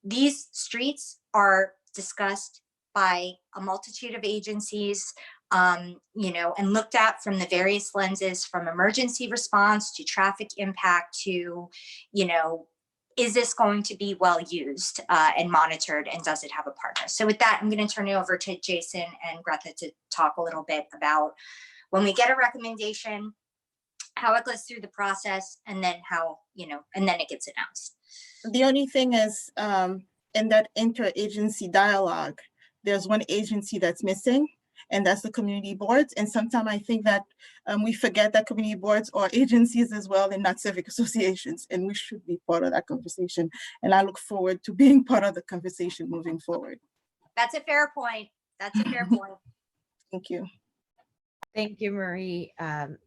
These streets are discussed by a multitude of agencies, and looked at from the various lenses, from emergency response to traffic impact to, is this going to be well used and monitored, and does it have a partner? So with that, I'm going to turn it over to Jason and Greta to talk a little bit about when we get a recommendation, how it goes through the process, and then how, and then it gets announced. The only thing is, in that interagency dialogue, there's one agency that's missing, and that's the community boards. And sometimes I think that we forget that community boards are agencies as well and not civic associations, and we should be part of that conversation. And I look forward to being part of the conversation moving forward. That's a fair point. That's a fair point. Thank you. Thank you, Marie.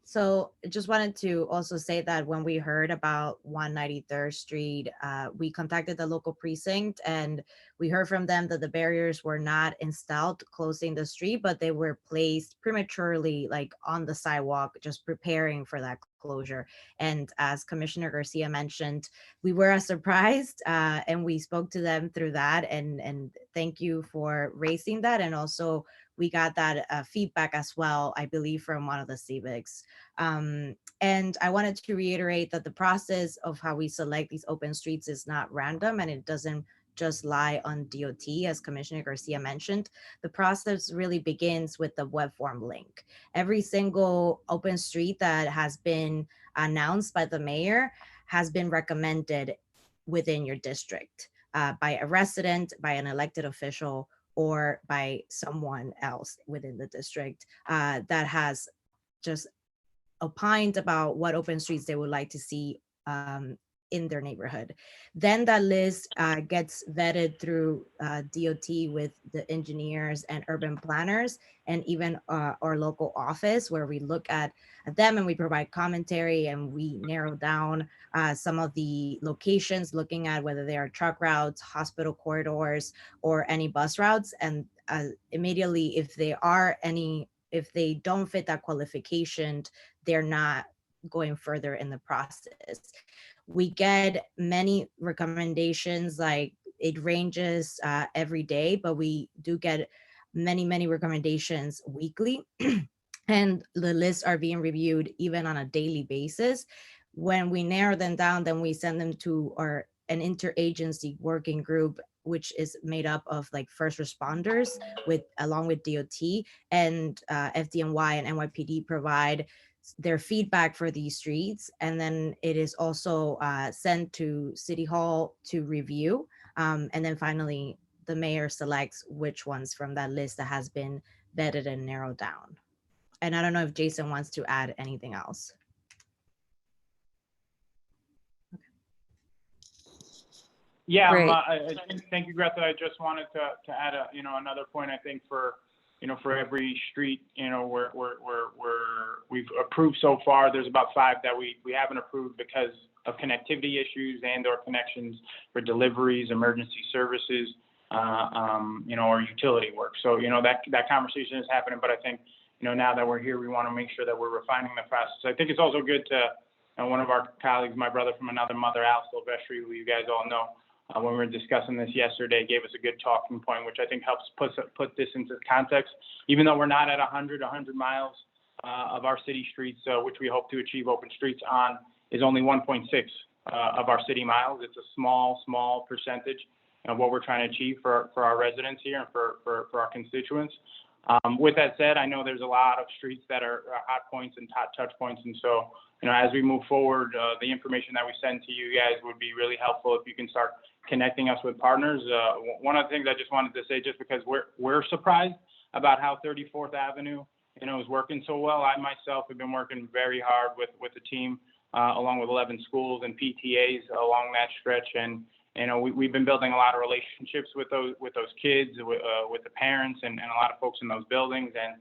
So I just wanted to also say that when we heard about 193rd Street, we contacted the local precinct and we heard from them that the barriers were not installed closing the street, but they were placed prematurely, like on the sidewalk, just preparing for that closure. And as Commissioner Garcia mentioned, we were surprised and we spoke to them through that. And thank you for raising that. And also we got that feedback as well, I believe, from one of the civics. And I wanted to reiterate that the process of how we select these open streets is not random, and it doesn't just lie on DOT, as Commissioner Garcia mentioned. The process really begins with the web form link. Every single open street that has been announced by the mayor has been recommended within your district by a resident, by an elected official, or by someone else within the district that has just opined about what open streets they would like to see in their neighborhood. Then that list gets vetted through DOT with the engineers and urban planners, and even our local office, where we look at them and we provide commentary, and we narrow down some of the locations, looking at whether they are truck routes, hospital corridors, or any bus routes. And immediately, if they don't fit that qualification, they're not going further in the process. We get many recommendations, like it ranges every day, but we do get many recommendations weekly. And the lists are being reviewed even on a daily basis. When we narrow them down, then we send them to an interagency working group, which is made up of like first responders along with DOT, and FDNY and NYPD provide their feedback for these streets. And then it is also sent to City Hall to review. And then finally, the mayor selects which ones from that list that has been vetted and narrowed down. And I don't know if Jason wants to add anything else. Yeah, Great. thank you, Greta. I just wanted to add another point. I think for every street, we've approved so far, there's about 5 that we haven't approved because of connectivity issues and/or connections for deliveries, emergency services, or utility work. So, that conversation is happening, but I think, now that we're here, we want to make sure that we're refining the process. I think it's also good to, one of our colleagues, my brother from another mother, Al Silvestri, who you guys all know, when we were discussing this yesterday, gave us a good talking point, which I think helps put this into context. Even though we're not at 100 miles of our city streets, which we hope to achieve open streets on, is only 1.6 of our city miles. It's a small percentage of what we're trying to achieve for our residents here and for our constituents. With that said, I know there's a lot of streets that are hot points and hot touch points. And so, as we move forward, the information that we send to you guys would be really helpful if you can start connecting us with partners. One of the things I just wanted to say, just because we're surprised about how 34th Avenue, is working so well. I myself have been working very hard with the team, along with 11 schools and PTAs along that stretch. And, we've been building a lot of relationships with those kids, with the parents and a lot of folks in those buildings. And,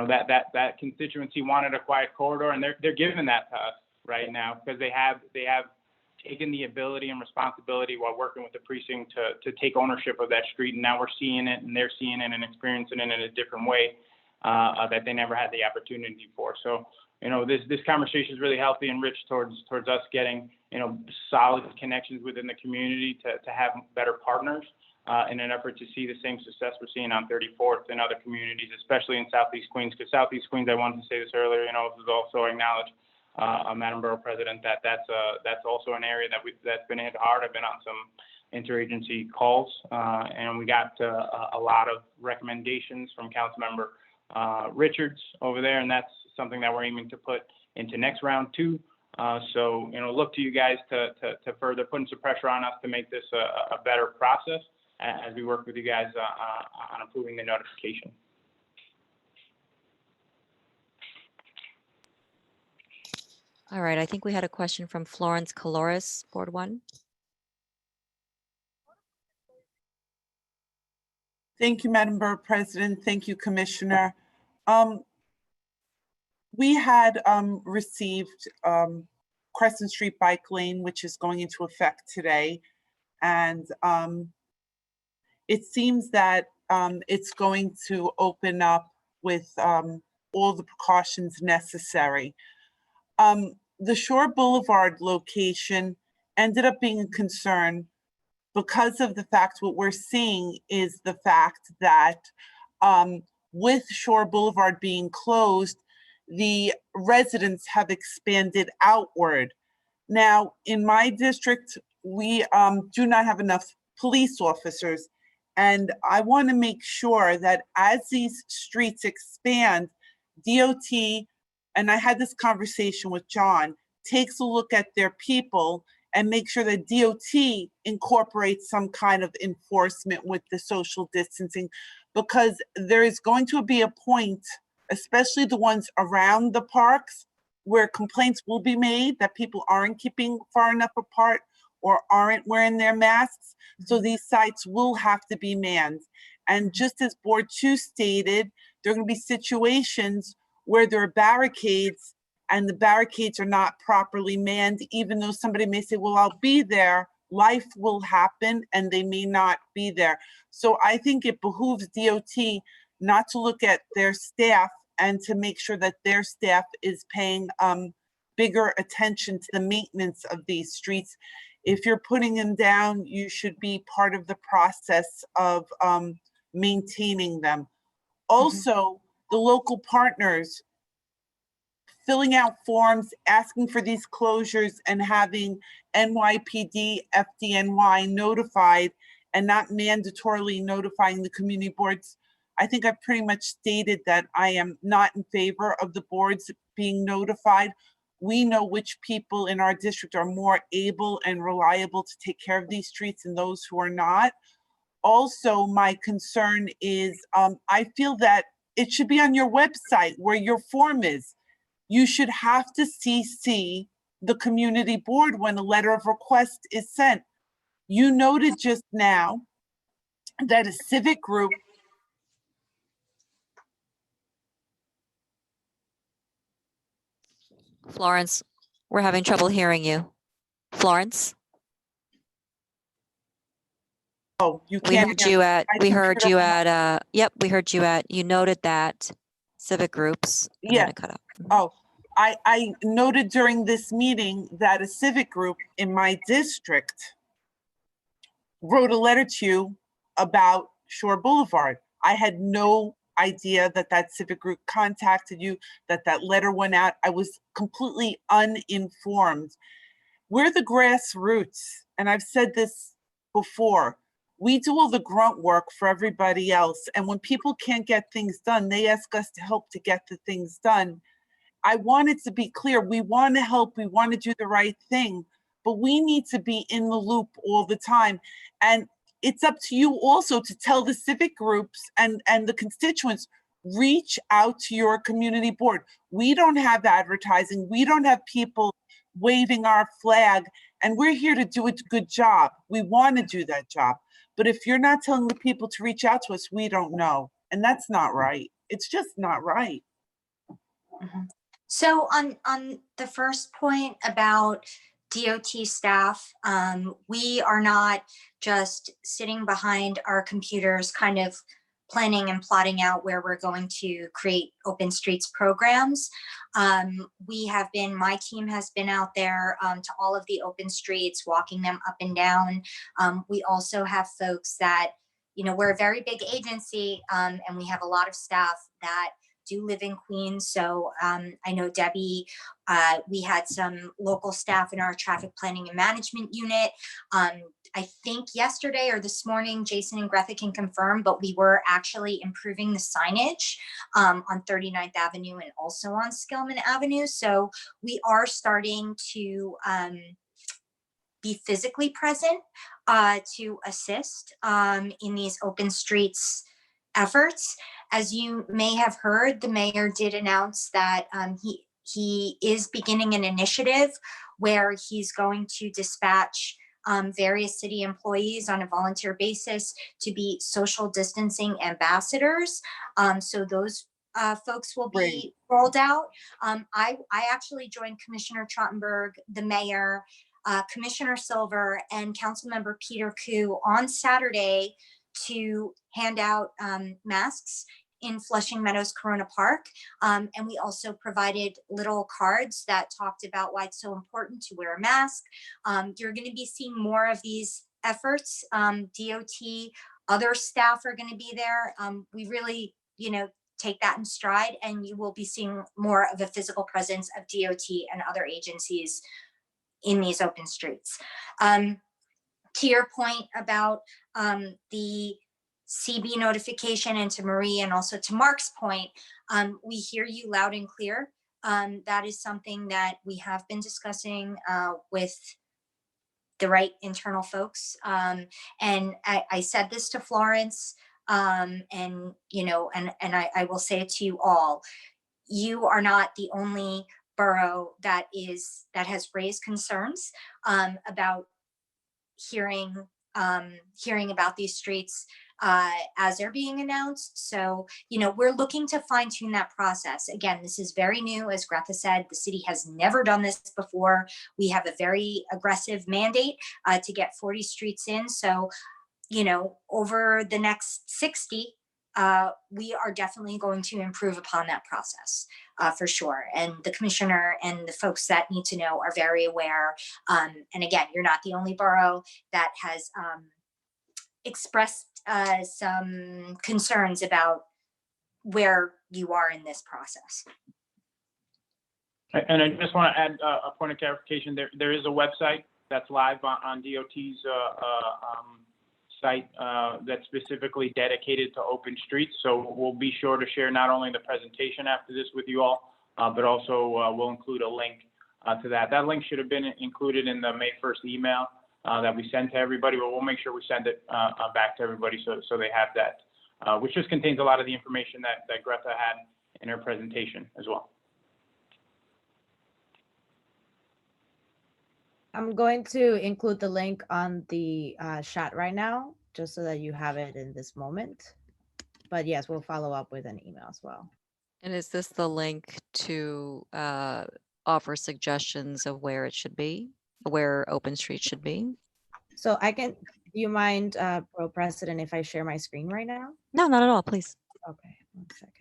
that constituency wanted a quiet corridor, and they're giving that to us right now, because they have taken the ability and responsibility while working with the precinct to take ownership of that street. And now we're seeing it, and they're seeing it and experiencing it in a different way that they never had the opportunity for. So, this conversation is really healthy and rich towards us getting, solid connections within the community to have better partners in an effort to see the same success we're seeing on 34th and other communities, especially in Southeast Queens. Because Southeast Queens, I wanted to say this earlier, this is also acknowledged, Madam Borough President, that's also an area that's been hit hard. I've been on some interagency calls, and we got a lot of recommendations from Councilmember Richards over there, and that's something that we're aiming to put into next round 2. So, look to you guys to further put some pressure on us to make this a better process as we work with you guys on approving the notification. All right, I think we had a question from Florence Caloris, Board 1. Thank you, Madam Borough President. Thank you, Commissioner. We had received Crescent Street Bike Lane, which is going into effect today. And it seems that it's going to open up with all the precautions necessary. The Shore Boulevard location ended up being a concern because of the fact what we're seeing is the fact that with Shore Boulevard being closed, the residents have expanded outward. Now, in my district, we do not have enough police officers. And I want to make sure that as these streets expand, DOT, and I had this conversation with John, takes a look at their people and make sure that DOT incorporates some kind of enforcement with the social distancing, because there is going to be a point, especially the ones around the parks, where complaints will be made that people aren't keeping far enough apart or aren't wearing their masks. So these sites will have to be manned. And just as Board 2 stated, there are going to be situations where there are barricades and the barricades are not properly manned, even though somebody may say, well, I'll be there. Life will happen and they may not be there. So I think it behooves DOT not to look at their staff and to make sure that their staff is paying bigger attention to the maintenance of these streets. If you're putting them down, you should be part of the process of maintaining them. Also, the local partners filling out forms, asking for these closures and having NYPD, FDNY notified and not mandatorily notifying the community boards. I think I've pretty much stated that I am not in favor of the boards being notified. We know which people in our district are more able and reliable to take care of these streets and those who are not. Also, my concern is I feel that it should be on your website where your form is. You should have to CC the community board when a letter of request is sent. You noted just now that a civic group Florence, we're having trouble hearing you. Florence? Oh, you We can't heard hear you me. at, My we heard computer you went at, yep, we heard you at, you noted that civic groups. And then Yeah. it cut out. Oh, I noted during this meeting that a civic group in my district wrote a letter to you about Shore Boulevard. I had no idea that that civic group contacted you, that that letter went out. I was completely uninformed. We're the grassroots, and I've said this before. We do all the grunt work for everybody else, and when people can't get things done, they ask us to help to get the things done. I want it to be clear, we want to help, we want to do the right thing, but we need to be in the loop all the time. And it's up to you also to tell the civic groups and the constituents, reach out to your community board. We don't have advertising, we don't have people waving our flag, and we're here to do a good job. We want to do that job. But if you're not telling the people to reach out to us, we don't know. And that's not right. It's just not right. So on the first point about DOT staff, we are not just sitting behind our computers kind of planning and plotting out where we're going to create open streets programs. My team has been out there to all of the open streets, walking them up and down. We also have folks that, we're a very big agency and we have a lot of staff that do live in Queens. So I know Debbie, we had some local staff in our traffic planning and management unit. I think yesterday or this morning, Jason and Greta can confirm, but we were actually improving the signage on 39th Avenue and also on Skillman Avenue. So we are starting to be physically present to assist in these open streets efforts. As you may have heard, the mayor did announce that he is beginning an initiative where he's going to dispatch various city employees on a volunteer basis to be social distancing ambassadors. So those folks will be rolled out. I actually joined Commissioner Trottenberg, the mayor, Commissioner Silver, and Councilmember Peter Koo on Saturday to hand out masks in Flushing Meadows Corona Park. And we also provided little cards that talked about why it's so important to wear a mask. You're going to be seeing more of these efforts. DOT, other staff are going to be there. We really, take that in stride, and you will be seeing more of a physical presence of DOT and other agencies in these open streets. To your point about the CB notification, and to Marie and also to Mark's point, we hear you loud and clear. That is something that we have been discussing with the right internal folks. And I said this to Florence, and I will say it to you all. You are not the only borough that has raised concerns about hearing about these streets as they're being announced. So, we're looking to fine tune that process. Again, this is very new. As Greta said, the city has never done this before. We have a very aggressive mandate to get 40 streets in. So, over the next 60, we are definitely going to improve upon that process for sure. And the commissioner and the folks that need to know are very aware. And again, you're not the only borough that has expressed some concerns about where you are in this process. And I just want to add a point of clarification. There is a website that's live on DOT's site that's specifically dedicated to open streets. So we'll be sure to share not only the presentation after this with you all, but also we'll include a link to that. That link should have been included in the May 1st email that we sent to everybody, but we'll make sure we send it back to everybody so they have that, which just contains a lot of the information that Greta had in her presentation as well. I'm going to include the link on the chat right now, just so that you have it in this moment. But yes, we'll follow up with an email as well. And is this the link to offer suggestions of where it should be, where open street should be? So do you mind, Borough President, if I share my screen right now? No, not at all, please. Okay, 1 second.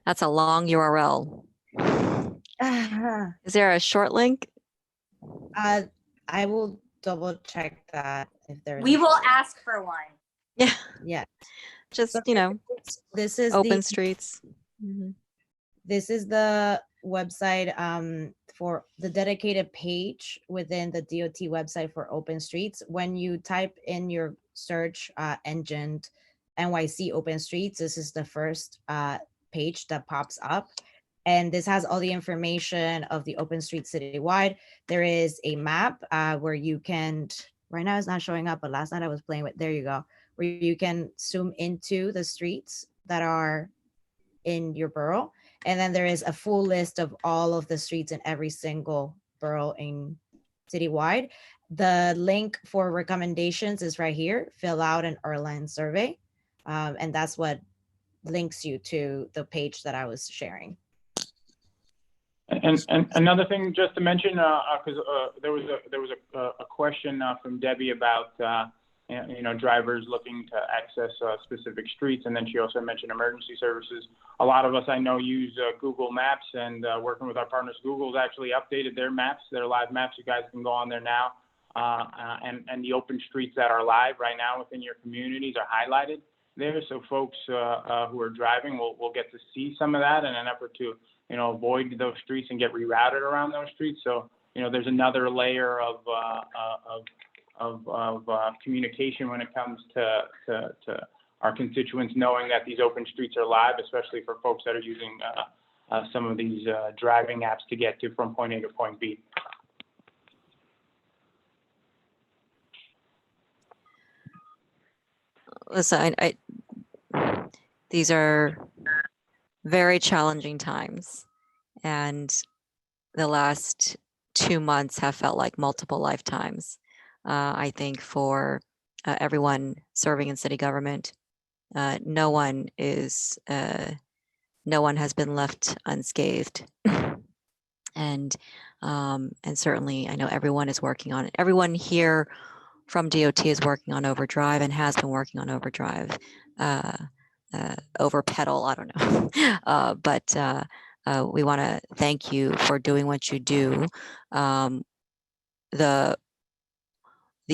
That's a long URL. Is there a short link? I will double check that if there is. We will ask for one. Yeah. Yeah. Just, So this is open streets. Mm-hmm. This is the website for the dedicated page within the DOT website for open streets. When you type in your search engine NYC open streets, this is the first page that pops up. And this has all the information of the open streets citywide. There is a map where you can, right now it's not showing up, but last night I was playing with, there you go, where you can zoom into the streets that are in your borough. And then there is a full list of all of the streets in every single borough in citywide. The link for recommendations is right here, fill out an Erland survey. And that's what links you to the page that I was sharing. And another thing just to mention, because there was a question from Debbie about drivers looking to access specific streets, and then she also mentioned emergency services. A lot of us I know use Google Maps, and working with our partners, Google's actually updated their maps, their live maps. You guys can go on there now, and the open streets that are live right now within your communities are highlighted. there, so folks who are driving will get to see some of that in an effort to, avoid those streets and get rerouted around those streets. So, there's another layer of communication when it comes to our constituents knowing that these open streets are live, especially for folks that are using some of these driving apps to get to from point A to point B. Listen, these are very challenging times, and the last 2 months have felt like multiple lifetimes. I think for everyone serving in city government, no one has been left unscathed, and certainly I know everyone is working on it. Everyone here from DOT is working on overdrive and has been working on overdrive, over pedal, I don't know. But we want to thank you for doing what you do. The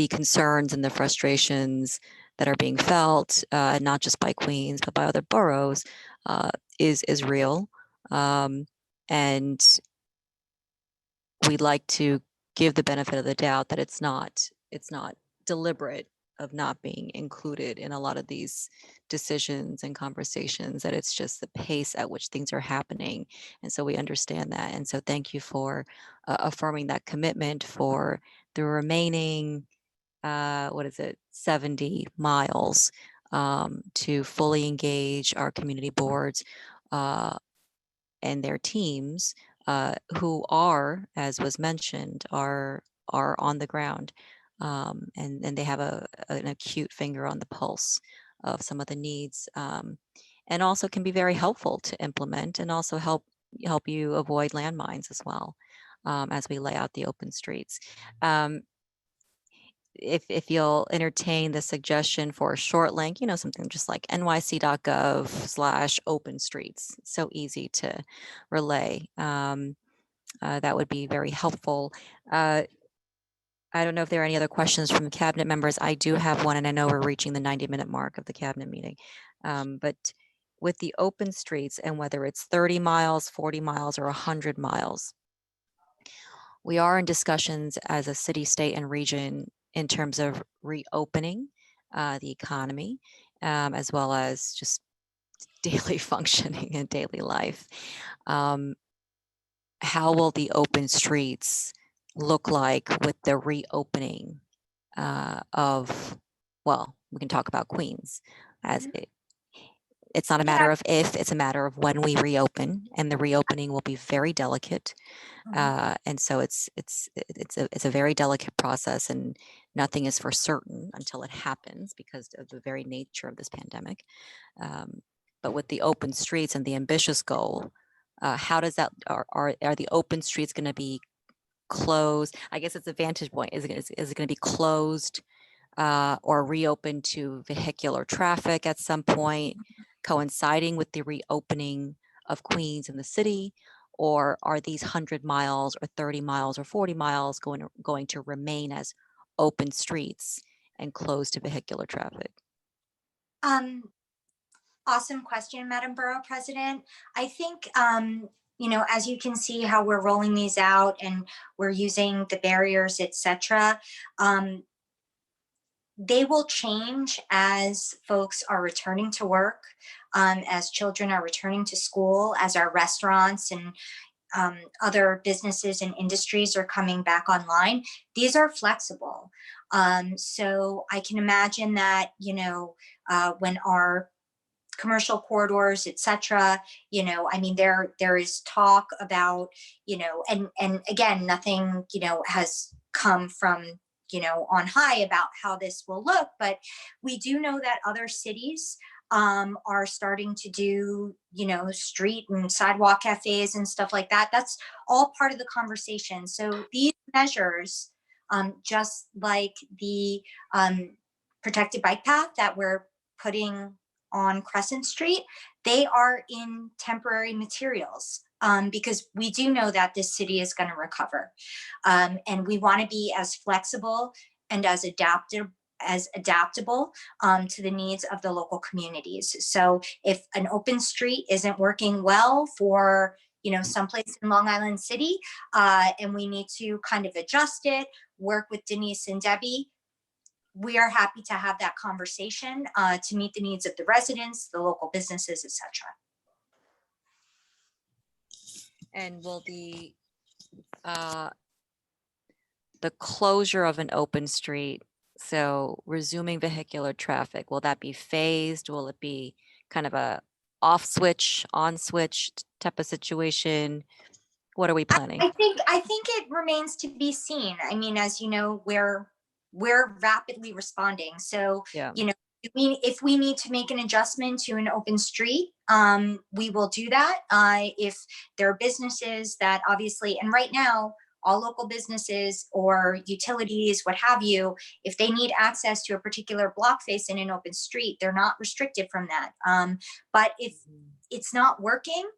concerns and the frustrations that are being felt, not just by Queens, but by other boroughs, is real. And we'd like to give the benefit of the doubt that it's not deliberate of not being included in a lot of these decisions and conversations, that it's just the pace at which things are happening. And so we understand that. And so thank you for affirming that commitment for the remaining, 70 miles, to fully engage our community boards and their teams, who are, as was mentioned, are on the ground. And they have an acute finger on the pulse of some of the needs, and also can be very helpful to implement, and also help you avoid landmines as well, as we lay out the open streets. If you'll entertain the suggestion for a short link, something just like nyc.gov/open streets, so easy to relay, that would be very helpful. I don't know if there are any other questions from the cabinet members. I do have one, and I know we're reaching the 90-minute mark of the cabinet meeting. But with the open streets, and whether it's 30 miles, 40 miles, or 100 miles, we are in discussions as a city, state, and region in terms of reopening the economy, as well as just daily functioning and daily life. How will the open streets look like with the reopening of, well, we can talk about Queens, as it's not a matter of if, it's a matter of when we reopen, and the reopening will be very delicate. And so it's a very delicate process, and nothing is for certain until it happens because of the very nature of this pandemic. But with the open streets and the ambitious goal, how does that, are the open streets going to be closed? I guess it's a vantage point. Is it going to be closed or reopened to vehicular traffic at some point, coinciding with the reopening of Queens and the city? Or are these 100 miles or 30 miles or 40 miles going to remain as open streets and closed to vehicular traffic? Awesome question, Madam Borough President. I think, as you can see how we're rolling these out and we're using the barriers, etc. They will change as folks are returning to work, as children are returning to school, as our restaurants and other businesses and industries are coming back online. These are flexible. So I can imagine that, when our commercial corridors, etc. There is talk about, and again, nothing, has come from, on high about how this will look, but we do know that other cities are starting to do, street and sidewalk cafes and stuff like that. That's all part of the conversation. So these measures, just like the protected bike path that we're putting on Crescent Street, they are in temporary materials, because we do know that this city is going to recover. And we want to be as flexible and as as adaptable to the needs of the local communities. So if an open street isn't working well for, you know, someplace in Long Island City, and we need to kind of adjust it, work with Denise and Debbie, we are happy to have that conversation to meet the needs of the residents, the local businesses, etc. And will the closure of an open street, so resuming vehicular traffic, will that be phased? Will it be kind of a off switch, on switch type of situation? What are we planning? I think it remains to be seen. I mean, as you know, we're rapidly responding. So, Yeah. you know, if we need to make an adjustment to an open street, we will do that. If there are businesses that obviously, and right now, all local businesses or utilities, what have you, if they need access to a particular block face in an open street, they're not restricted from that. But if it's not working,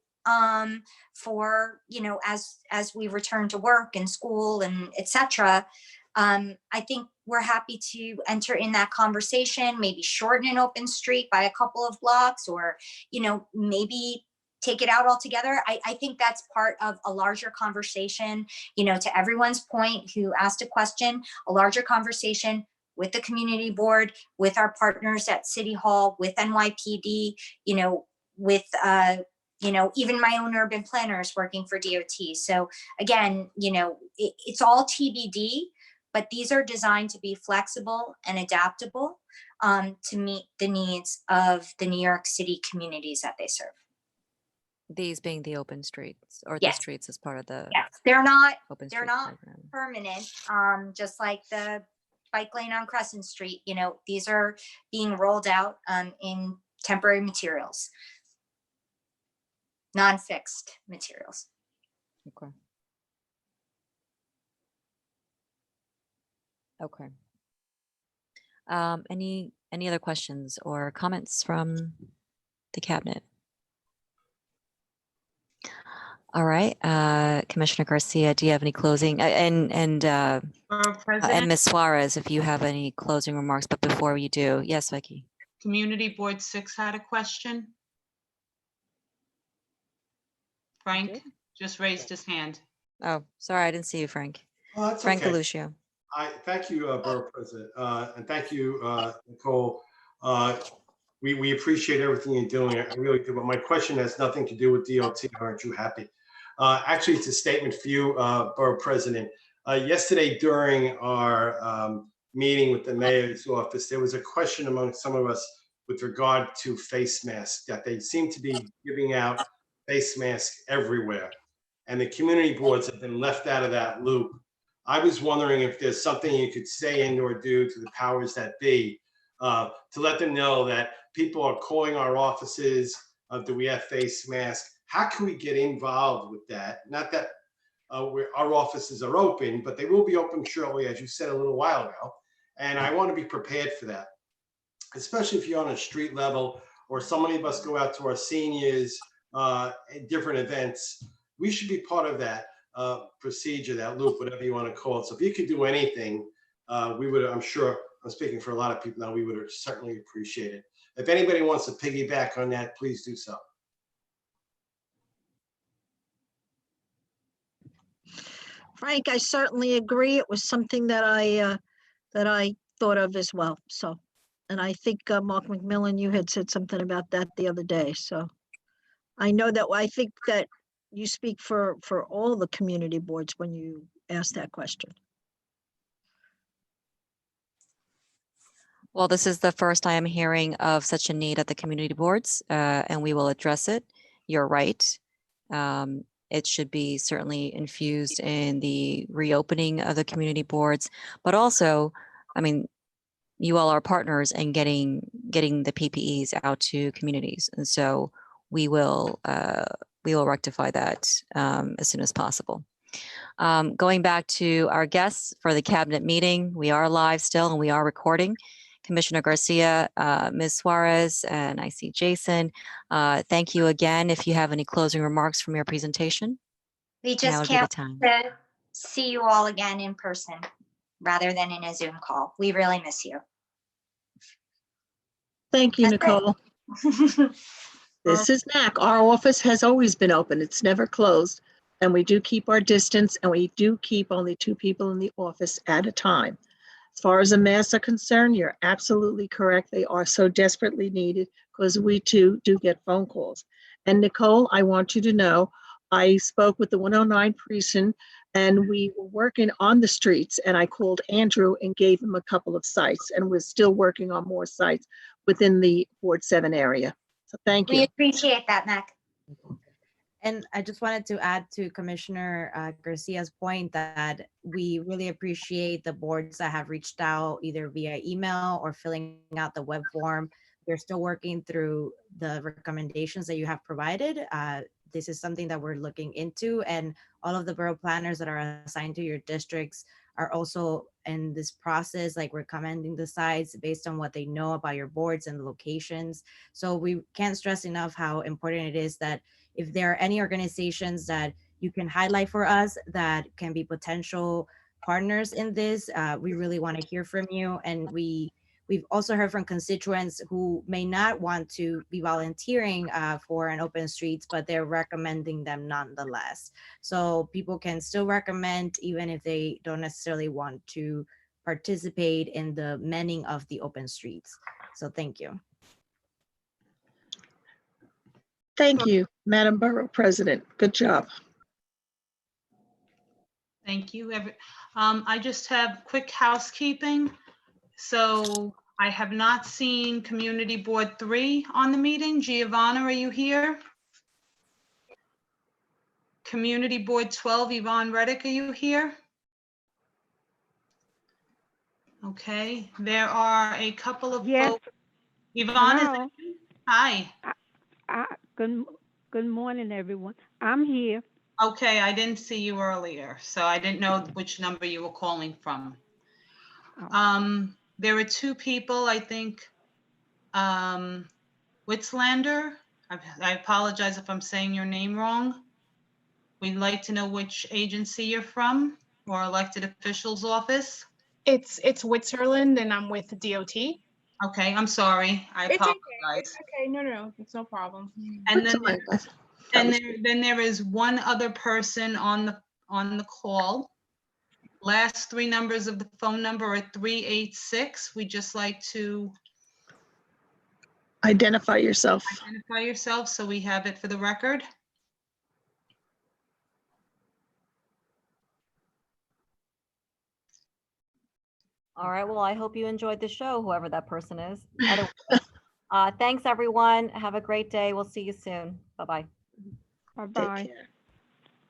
for, you know, as we return to work and school and etc., I think we're happy to enter in that conversation, maybe shorten an open street by a couple of blocks, or, you know, maybe take it out altogether. I think that's part of a larger conversation, you know, to everyone's point who asked a question, a larger conversation with the community board, with our partners at City Hall, with NYPD, you know, with, you know, even my own urban planners working for DOT. So again, you know, it's all TBD, but these are designed to be flexible and adaptable to meet the needs of the New York City communities that they serve. These being the open streets, or the Yes. streets as part of the Yes, they're not open street not program. permanent, just like the bike lane on Crescent Street. You know, these are being rolled out in temporary materials, non-fixed materials. Okay. Okay. Any other questions or comments from the cabinet? All right, Commissioner Garcia, do you have any closing, and Borough President, Ms. Suarez, if you have any closing remarks, but before you do, yes, Vicky. Community Board 6 had a question. Frank did? just raised his hand. Oh, sorry, I didn't see you, Frank. Oh, that's Frank okay. Galuccio. Thank you, Borough President, and thank you, Nicole. We appreciate everything you're doing. I really do. But my question has nothing to do with DOT. Aren't you happy? Actually, it's a statement for you, Borough President. Yesterday, during our meeting with the mayor's office, there was a question among some of us with regard to face masks, that they seem to be giving out face masks everywhere. And the community boards have been left out of that loop. I was wondering if there's something you could say and or do to the powers that be to let them know that people are calling our offices. Do we have face masks? How can we get involved with that? Not that our offices are open, but they will be open shortly, as you said a little while ago. And I want to be prepared for that, especially if you're on a street level, or so many of us go out to our seniors at different events. We should be part of that procedure, that loop, whatever you want to call it. So if you could do anything, we would, I'm sure, I'm speaking for a lot of people now, we would certainly appreciate it. If anybody wants to piggyback on that, please do so. Frank, I certainly agree. It was something that I thought of as well. So, and I think Mark McMillan, you had said something about that the other day. So I know that, I think that you speak for all the community boards when you ask that question. Well, this is the first I am hearing of such a need at the community boards, and we will address it. You're right. It should be certainly infused in the reopening of the community boards, but also, I mean, you all are partners in getting the PPEs out to communities, and so we will rectify that as soon as possible. Going back to our guests for the cabinet meeting, we are live still and we are recording. Commissioner Garcia, Ms. Suarez, and I see Jason. Thank you again. If you have any closing remarks from your presentation, We now just would be the can't time. wait to see you all again in person rather than in a Zoom call. We really miss you. Thank you, That's it. Nicole. This is NAC. Our office has always been open. It's never closed. And we do keep our distance and we do keep only 2 people in the office at a time. As far as the masks are concerned, you're absolutely correct. They are so desperately needed because we too do get phone calls. And Nicole, I want you to know, I spoke with the 109 precinct and we were working on the streets and I called Andrew and gave him a couple of sites and we're still working on more sites within the Ward 7 area. So thank We you. appreciate that, Mac. And I just wanted to add to Commissioner Garcia's point that we really appreciate the boards that have reached out either via email or filling out the web form. We're still working through the recommendations that you have provided. This is something that we're looking into, and all of the borough planners that are assigned to your districts are also in this process, like recommending the sites based on what they know about your boards and locations. So we can't stress enough how important it is that if there are any organizations that you can highlight for us that can be potential partners in this, we really want to hear from you. And we've also heard from constituents who may not want to be volunteering for an open streets, but they're recommending them nonetheless. So people can still recommend even if they don't necessarily want to participate in the manning of the open streets. So thank you. Thank you, Madam Borough President. Good job. Thank you. I just have quick housekeeping. So I have not seen Community Board 3 on the meeting. Giovanna, are you here? Community Board 12, Yvonne Reddick, are you here? Okay, there are a couple of Yes. folks. Yvonne, is Hello. it you? Hi. Good morning, everyone. I'm here. Okay, I didn't see you earlier, so I didn't know which number you were calling from. There are 2 people, I think. Witzlander, I apologize if I'm saying your name wrong. We'd like to know which agency you're from or elected official's office. It's Witzerland and I'm with DOT. Okay, I'm sorry. I apologize. It's okay. No, it's no problem. And then there is one other person on the call. Last 3 numbers of the phone number are 386. We'd just like to Identify yourself. identify yourself so we have it for the record. All right, well, I hope you enjoyed the show, whoever that person is. Thanks, everyone. Have a great day. We'll see you soon. Bye-bye. Bye-bye. Take care.